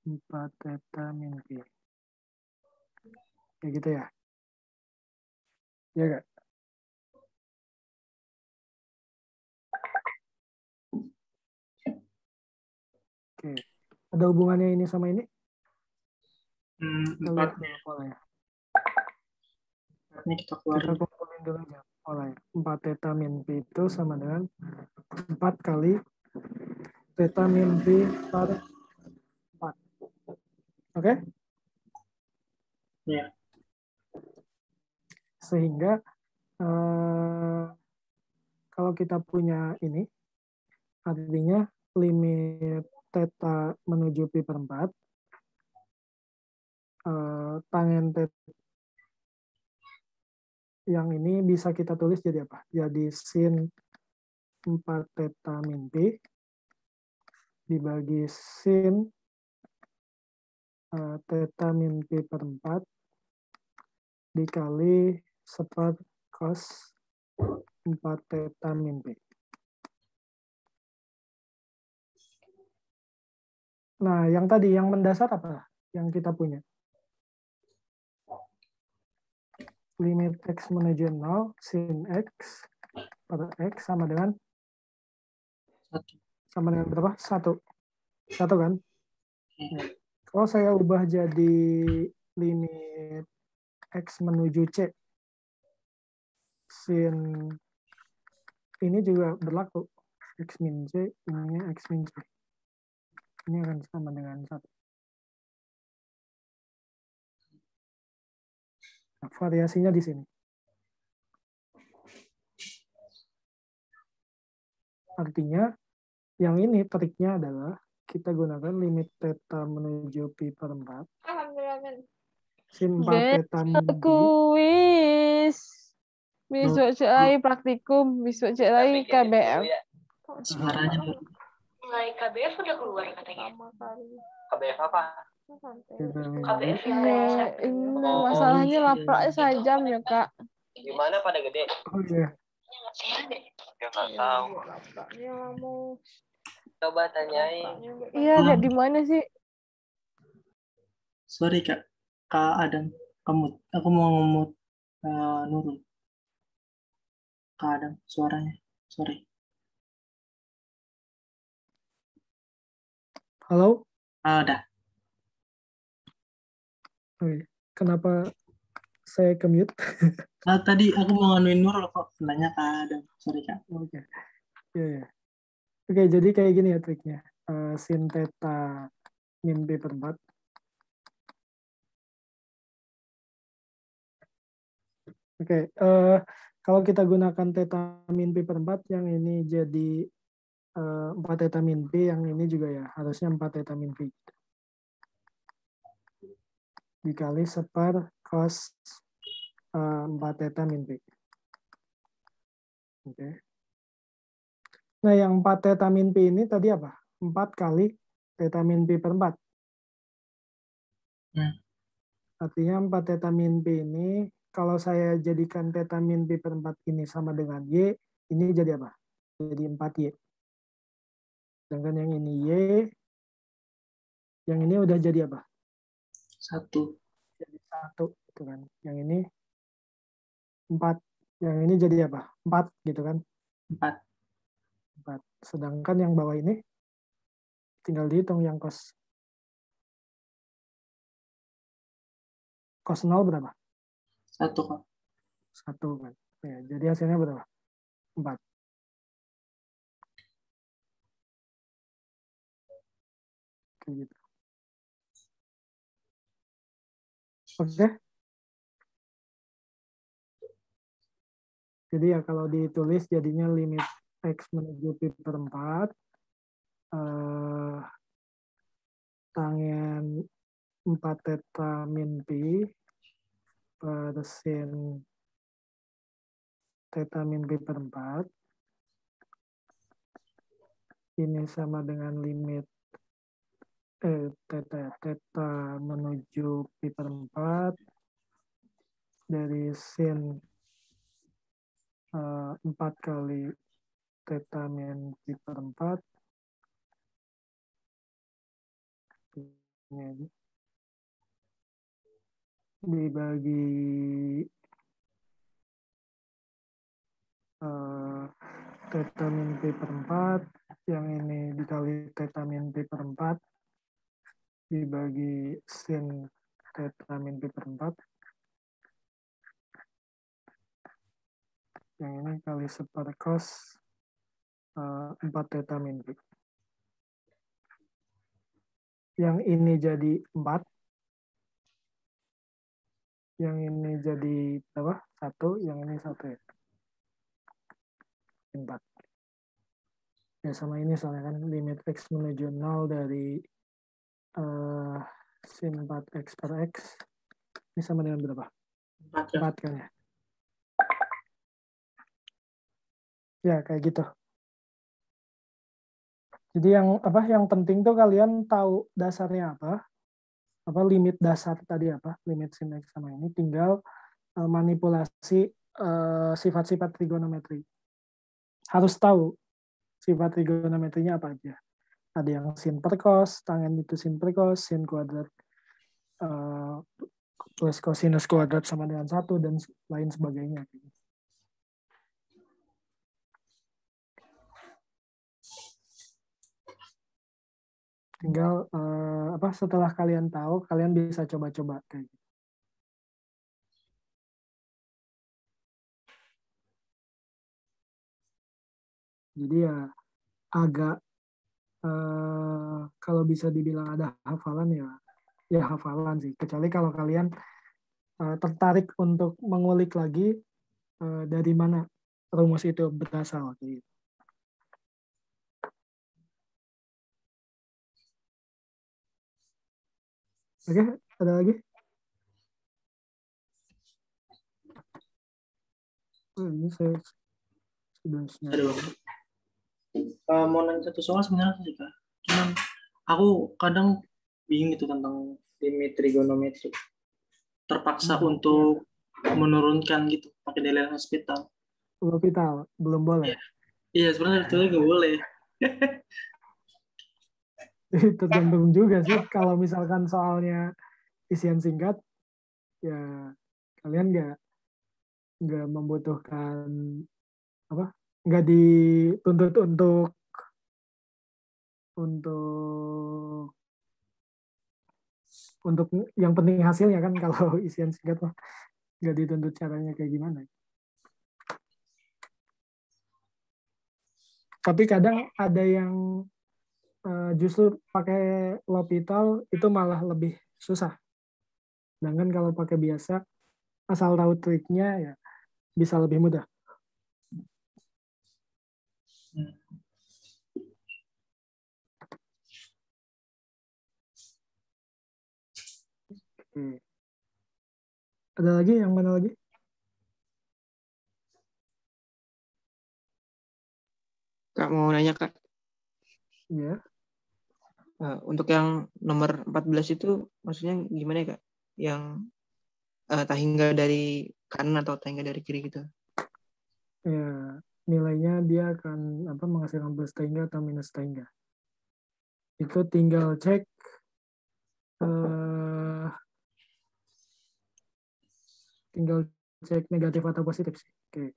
4 theta min pi. Kayak gitu ya? Iya nggak? Oke. Ada hubungannya ini sama ini? Kita lihat Empatnya. polanya. Empatnya kita Kita keluarin. kumpulin dulu aja polanya. 4 theta min pi itu sama dengan 4 kali theta min pi per 4. Oke? Ya. Sehingga kalau kita punya ini, artinya limit theta menuju pi per 4, tangen theta yang ini bisa kita tulis jadi apa? Jadi sin 4 theta min pi dibagi sin theta min pi per 4 dikali seper cos 4 theta min pi. Nah, yang tadi, yang mendasar apa? Yang kita punya. Limit X menuju 0, sin X per X sama dengan berapa? 1. 1 kan? Kalau saya ubah jadi limit X menuju C, sin ini juga berlaku. X min C, ininya X min C. Ini akan sama dengan 1. Nah, variasinya di sini. Artinya, yang ini triknya adalah kita gunakan limit theta menuju pi per 4. Sin 4 theta min pi. Kuis. Besok cek lagi praktikum, besok cek lagi KBF. Suaranya Nilai KBF udah keluar katanya. KBF apa? KBF Ini masalahnya lapraknya sajam ya kak. Gimana pada gede? Oh iya. Ya nggak tahu. Lapraknya mau. Coba tanyain. Iya, lihat di mana sih? Sorry Kak Adam, aku mau ngemut Nurul. Kak Adam, suaranya. Sorry. Halo? Udah. Oke. Kenapa saya ke-mute? Tadi aku mau nganuin Nurul kok. Nanya Kak Adam. Sorry Kak. Oke. Iya. Oke, jadi kayak gini ya triknya. Sin theta min pi per 4. Oke, kalau kita gunakan theta min pi per 4, yang ini jadi 4 theta min pi, yang ini juga ya, harusnya 4 theta min pi. Dikali seper cos 4 theta min pi. Oke. Nah, yang 4 theta min pi ini tadi apa? 4 kali theta min pi per 4. Artinya 4 theta min pi ini, kalau saya jadikan theta min pi per 4 ini sama dengan Y, ini jadi apa? Jadi 4Y. Sedangkan yang ini Y, yang ini udah jadi apa? 1. Jadi 1 gitu kan. Yang ini 4. Yang ini jadi apa? 4 gitu kan. 4. 4. Sedangkan yang bawah ini tinggal dihitung yang cos 0 berapa? 1 Kak. 1 kan. Ya, jadi hasilnya berapa? 4. Kayak gitu. Oke. Jadi ya kalau ditulis jadinya limit X menuju pi per 4. Tangen 4 theta min pi per sin theta min pi per 4. Ini sama dengan limit theta menuju pi per 4 dari sin 4 kali theta min pi per 4 ini aja dibagi theta min pi per 4, yang ini dikali theta min pi per 4 dibagi sin theta min pi per 4, yang ini kali 1 cos 4 theta min pi. Yang ini jadi 4, yang ini jadi berapa? 1, yang ini 1 ya. 4. Ya sama ini soalnya kan limit X menuju 0 dari sin 4X per X. Ini sama dengan berapa? 4 kan ya. Ya kayak gitu. Jadi yang penting tuh kalian tahu dasarnya apa limit dasar tadi apa, limit sin X sama ini, tinggal manipulasi sifat-sifat trigonometri. Harus tahu sifat trigonometrinya apa aja. Ada yang sin per cos, tangen itu sin per cos, sin kuadrat plus cosinus kuadrat sama dengan 1, dan lain sebagainya. Tinggal setelah kalian tahu, kalian bisa coba-coba kayak gitu. Jadi ya agak kalau bisa dibilang ada hafalan ya hafalan sih. Kecuali kalau kalian tertarik untuk mengulik lagi dari mana rumus itu berasal. Gitu. Oke, ada lagi? Ini saya sudah Aduh. Mau nanya satu soal sebenarnya sih Kak. Cuman aku kadang bingung itu tentang limit trigonometri. Terpaksa untuk menurunkan gitu pakai nilai hospital. Hospital belum boleh. Iya sebenarnya itu nggak boleh. Tergantung juga sih. Kalau misalkan soalnya isian singkat, ya kalian nggak membutuhkan nggak dituntut untuk yang penting hasilnya kan. Kalau isian singkat mah nggak dituntut caranya kayak gimana. Tapi kadang ada yang justru pakai L'Hopital itu malah lebih susah. Sedangkan kalau pakai biasa, asal tahu triknya ya bisa lebih mudah. Ada lagi? Yang mana lagi? Kak mau nanya Kak. Iya. Untuk yang nomor 14 itu maksudnya gimana ya Kak? Yang tahingga dari kanan atau tahingga dari kiri gitu? Ya, nilainya dia akan menghasilkan plus tahingga atau minus tahingga. Itu tinggal cek tinggal cek negatif atau positif sih. Oke.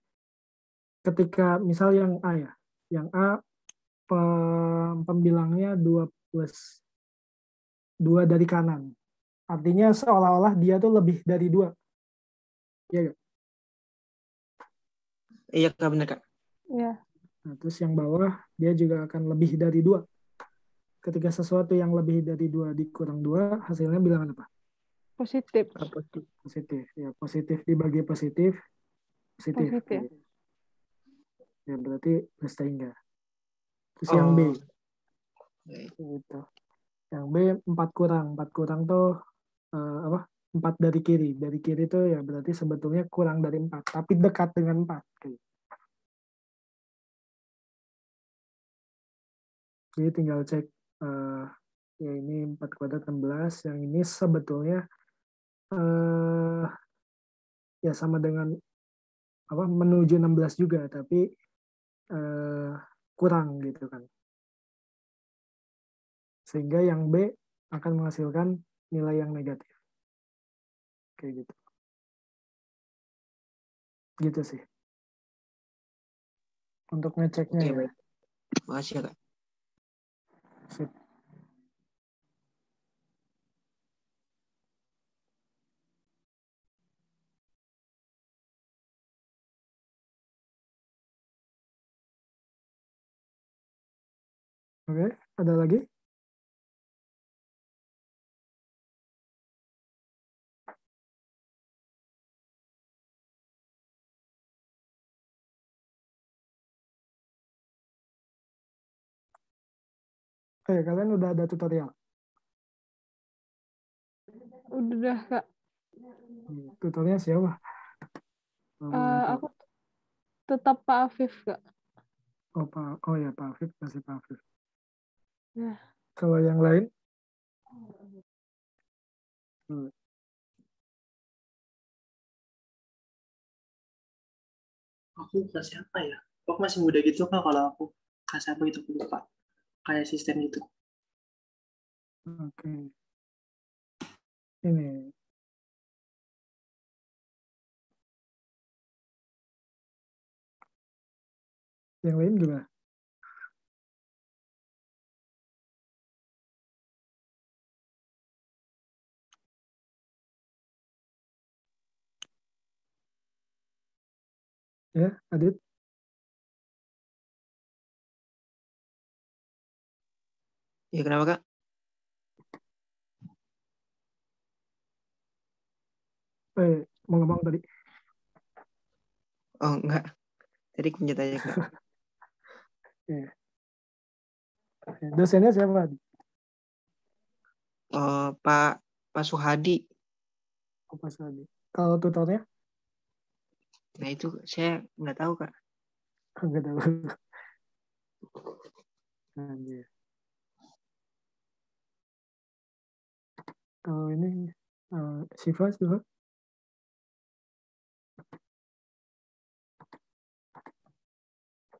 Ketika misal yang A ya, yang A pembilangnya 2 plus 2 dari kanan. Artinya seolah-olah dia tuh lebih dari 2. Iya nggak? Iya Kak, benar Kak. Iya. Nah, terus yang bawah dia juga akan lebih dari 2. Ketika sesuatu yang lebih dari 2 dikurang 2, hasilnya bilangan apa? Positif. Positif. Ya, positif dibagi positif, positif. Positif. Ya, berarti plus enggak. Terus yang B. Gitu. Yang B 4 kurang. 4 kurang tuh apa? 4 dari kiri. Dari kiri tuh ya berarti sebetulnya kurang dari 4, tapi dekat dengan 4. Jadi tinggal cek ya ini 4 kuadrat 16, yang ini sebetulnya ya sama dengan apa menuju 16 juga, tapi kurang gitu kan. Sehingga yang B akan menghasilkan nilai yang negatif. Kayak gitu. Gitu sih. Untuk ngeceknya ya. Baik. Makasih ya Kak. Sip. Oke, ada lagi? Kalian udah ada tutorial? Udah Kak. Tutornya siapa? Aku tetap Pak Afif Kak. Oh ya, Pak Afif, masih Pak Afif. Ya. Kalau yang lain? Aku kelas apa ya? Aku masih muda gitu Kak, kalau aku kelas apa gitu aku lupa. Kayak sistem gitu. Oke. Ini. Yang lain gimana? Ya, Adit? Ya kenapa Kak? Mau ngomong tadi? Oh enggak. Tadi kunjat aja Kak. Ya. Dosennya siapa? Pak Suhadi. Oh, Pak Suhadi. Kalau tutornya? Nah itu saya nggak tahu Kak. Nggak tahu. Anjir. Kalau ini Siva.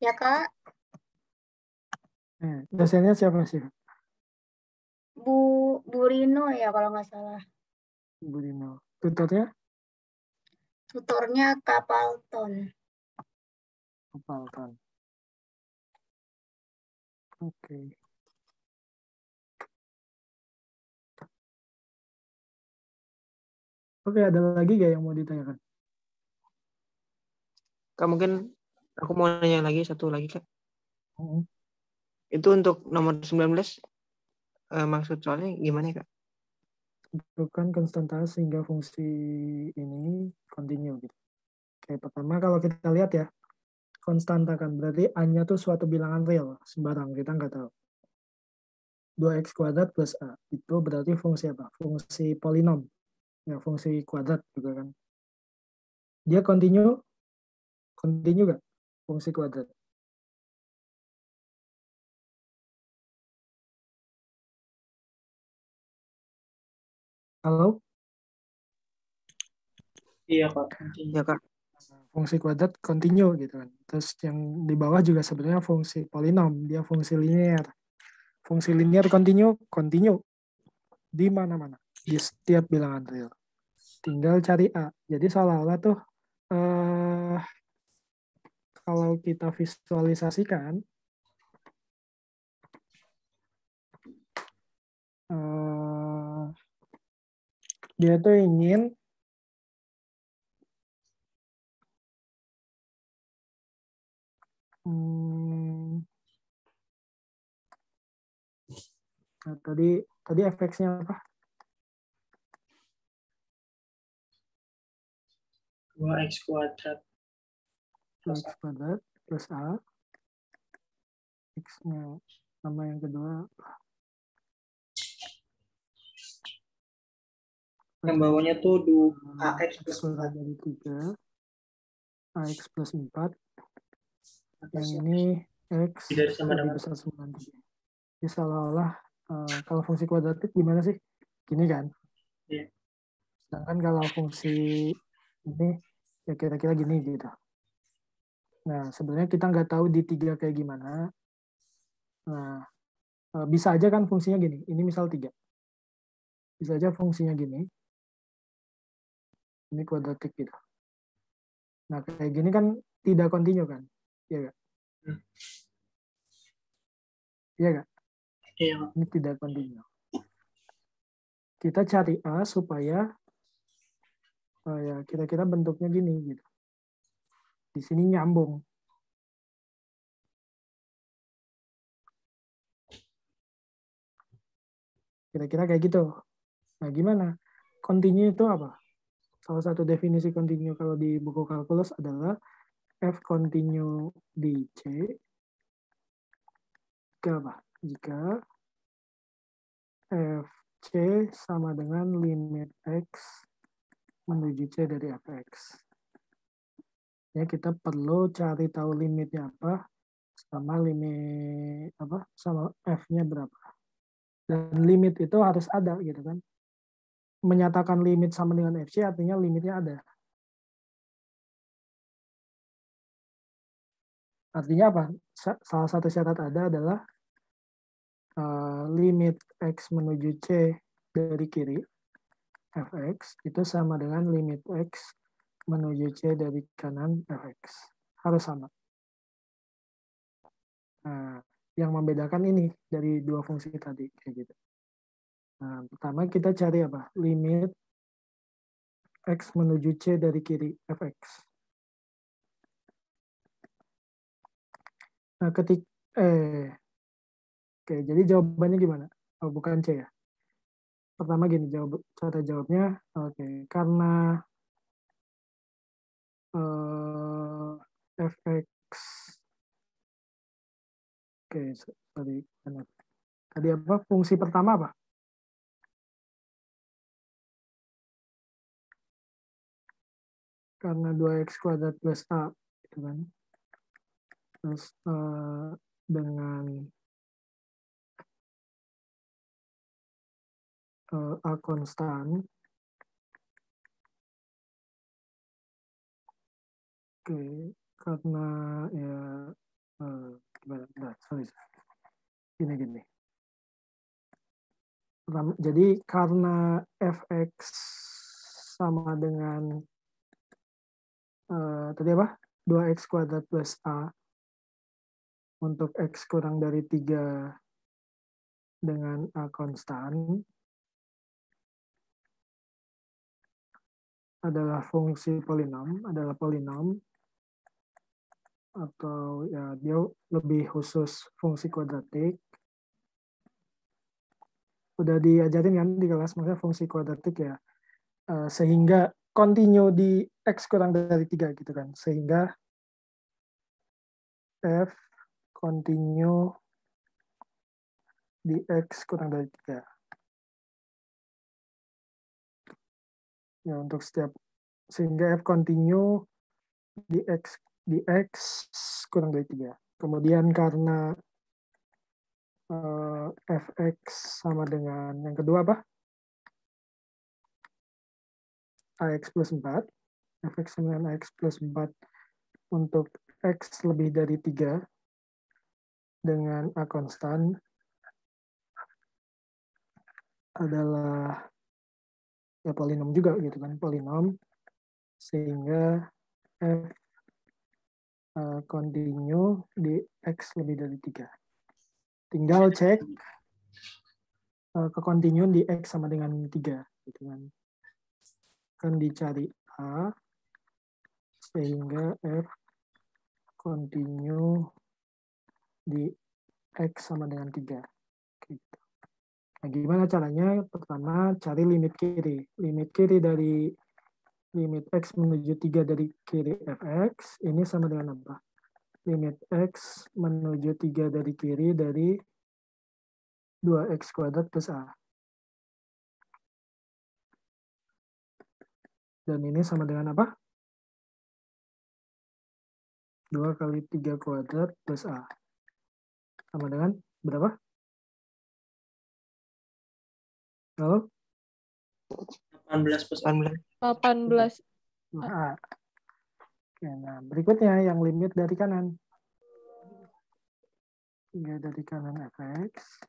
Ya Kak, Dosennya siapa sih? Bu Rino ya kalau nggak salah. Bu Rino. Tutornya? Tutornya Kak Palton. Palton. Oke. Oke, ada lagi gak yang mau ditanyakan? Kak mungkin aku mau nanya lagi satu lagi Kak. Itu untuk nomor 19 maksud soalnya gimana Kak? Tentukan konstanta sehingga fungsi ini continue gitu. Oke, pertama kalau kita lihat ya, konstanta kan berarti A-nya tuh suatu bilangan real, sembarang, kita nggak tahu. 2x kuadrat plus A, itu berarti fungsi apa? Fungsi polinom. Ya, fungsi kuadrat juga kan. Dia continue nggak? Fungsi kuadrat. Halo? Iya Kak. Ya Kak. Fungsi kuadrat continue gitu kan. Terus yang di bawah juga sebenarnya fungsi polinom, dia fungsi linear. Fungsi linear continue di mana-mana, di setiap bilangan real. tinggal cari A. Jadi seolah-olah tuh kalau kita visualisasikan dia tuh ingin nah, tadi fx-nya apa? 2x kuadrat 2x kuadrat plus A. X-nya sama yang kedua. yang bawahnya tuh ax plus 4 dari 3. AX plus 4. Yang ini X lebih besar 9. Jadi seolah-olah kalau fungsi kuadratik gimana sih? Gini kan? Iya. Sedangkan kalau fungsi ini ya kira-kira gini gitu. Nah, sebenarnya kita nggak tahu di 3 kayak gimana. Nah, bisa aja kan fungsinya gini. Ini misal 3. Bisa aja fungsinya gini. Ini kuadratik gitu. Nah, kayak gini kan tidak kontinu kan? Iya nggak? Iya nggak? Iya. Ini tidak kontinu. Kita cari A supaya ya kira-kira bentuknya gini gitu. Di sini nyambung. Kira-kira kayak gitu. Nah, gimana? Kontinu itu apa? Salah satu definisi kontinu kalau di buku kalkulus adalah F kontinu di C jika apa? Jika FC sama dengan limit X menuju C dari Fx. Ya, kita perlu cari tahu limitnya apa, sama limit apa, sama F-nya berapa. Dan limit itu harus ada gitu kan. Menyatakan limit sama dengan FC artinya limitnya ada. Artinya apa? Salah satu syarat ada adalah limit X menuju C dari kiri, Fx, itu sama dengan limit X menuju C dari kanan, Fx. Harus sama. Nah, yang membedakan ini dari dua fungsi tadi. Kayak gitu. Nah, pertama kita cari apa? Limit X menuju C dari kiri, Fx. Nah, oke, jadi jawabannya gimana? Oh, bukan C ya. Pertama gini, cara jawabnya, oke, karena Fx, oke, tadi apa? Fungsi pertama apa? Karena 2x kuadrat plus A, gitu kan? Terus dengan A konstan. Oke, karena ya gini. Jadi karena Fx sama dengan tadi apa? 2x kuadrat plus A untuk x kurang dari 3 dengan A konstan adalah polinom atau ya dia lebih khusus fungsi kuadratik. Udah diajarin kan di kelas, maksudnya fungsi kuadratik ya sehingga kontinu di x kurang dari 3 gitu kan, sehingga f kontinu di x kurang dari 3 ya untuk setiap, sehingga f kontinu di x kurang dari 3. Kemudian karena fx sama dengan yang kedua apa? Ax plus 4. Fx sama dengan Ax plus 4 untuk x lebih dari 3 dengan A konstan adalah ya polinom juga gitu kan, polinom, sehingga f continue di x lebih dari 3. Tinggal cek kekontinuan di x sama dengan 3 gitu kan. Kan dicari a sehingga f continue di x sama dengan 3 gitu. Nah, gimana caranya? Pertama, cari limit kiri. Limit kiri dari limit x menuju 3 dari kiri fx, ini sama dengan apa? Limit x menuju 3 dari kiri dari 2x kuadrat plus a. Dan ini sama dengan apa? 2 kali 3 kuadrat plus a. Sama dengan berapa? Halo? 18 plus 18. A. Oke, nah berikutnya yang limit dari kanan. 3 dari kanan fx.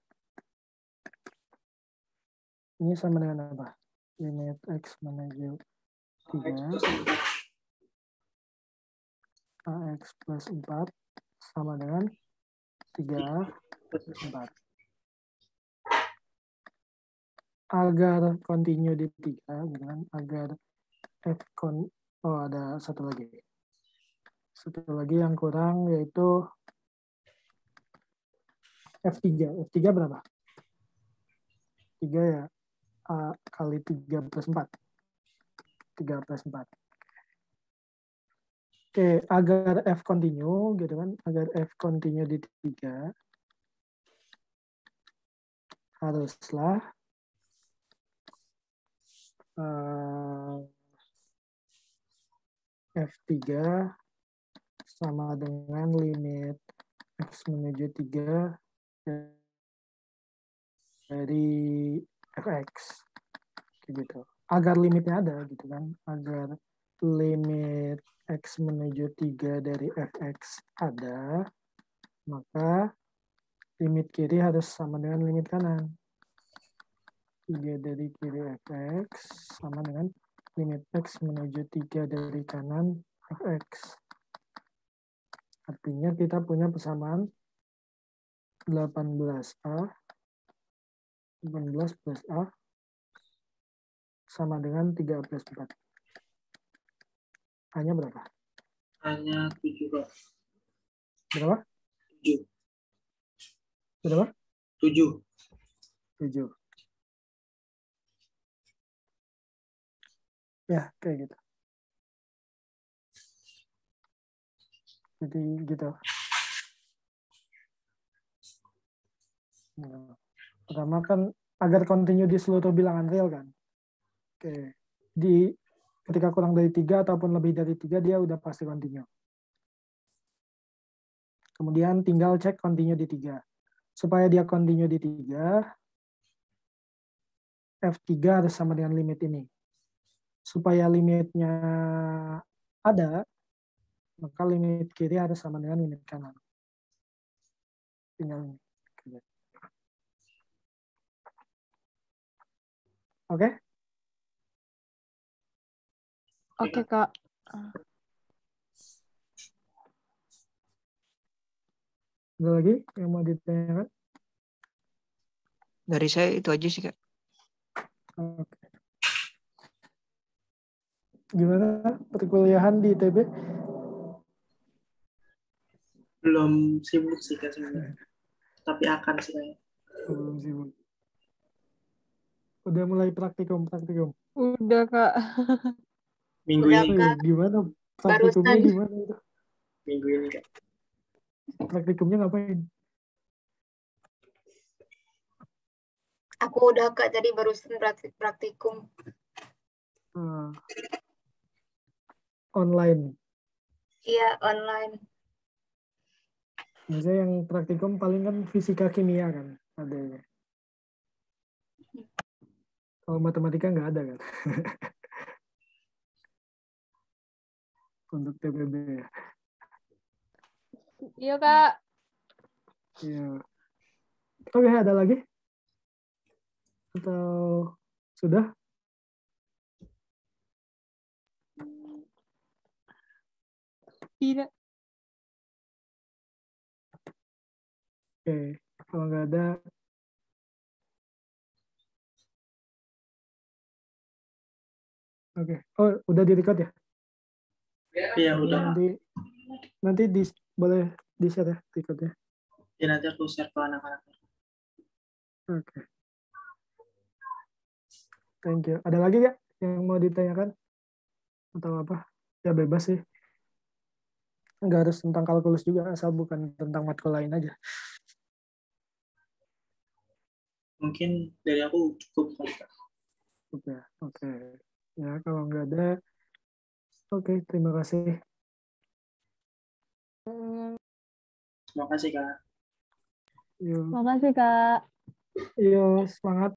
Ini sama dengan apa? Limit x menuju 3 ax plus 4 sama dengan 3 plus 4. Agar continue di 3, gitu kan? Agar ada satu lagi. Satu lagi yang kurang yaitu F3. F3 berapa? 3 ya. A kali 3 plus 4. 3 plus 4. Oke, agar F continue, gitu kan. Agar F continue di 3, haruslah F3 sama dengan limit x menuju 3 dari fx. Gitu. Agar limitnya ada, gitu kan. Agar limit x menuju 3 dari fx ada, maka limit kiri harus sama dengan limit kanan. 3 dari kiri fx sama dengan limit x menuju 3 dari kanan fx. Artinya kita punya persamaan 18A 18 plus A sama dengan 3 plus 4. A-nya berapa? A-nya 7, Pak. Berapa? 7. Berapa? 7. 7. Ya, kayak gitu. Jadi gitu. Nah, pertama kan agar continue di seluruh bilangan real kan. Oke. Ketika kurang dari 3 ataupun lebih dari 3 dia udah pasti continue. Kemudian tinggal cek continue di 3. Supaya dia continue di 3, F3 harus sama dengan limit ini. Supaya limitnya ada, maka limit kiri harus sama dengan limit kanan. Tinggal ini. Oke? Oke, Kak. Ada lagi yang mau ditanyakan? Dari saya itu aja sih, Kak. Oke. Gimana perkuliahan di ITB? Belum sibuk sih, Kak, sebenarnya. Tapi akan sih, Kak. Belum sibuk. Udah mulai praktikum. Udah, Kak. Minggu Udah, ini. Kak. Gimana praktikumnya Barusan. gimana itu? Minggu ini, Kak. Praktikumnya ngapain? Aku udah, Kak, jadi barusan praktikum. Online. Iya, online. Biasanya yang praktikum paling kan fisika kimia kan adanya. Kalau matematika nggak ada kan? Untuk TPB ya. Iya, Kak. Iya. Oke, ada lagi? Atau sudah? Tidak. Oke, kalau nggak ada, oke. Oh, udah di-record ya? Iya, udah. Nanti boleh di-share ya recordnya. Ya, nanti aku share ke anak-anak. Oke. Thank you. Ada lagi nggak yang mau ditanyakan? Atau apa? Ya bebas sih. Nggak harus tentang kalkulus juga, asal bukan tentang matkul lain aja. Mungkin dari aku cukup kali, Kak. Oke, oke. Ya, kalau nggak ada, oke, terima kasih. Terima kasih, Kak. Yuk, Makasih, Kak. yuk, semangat.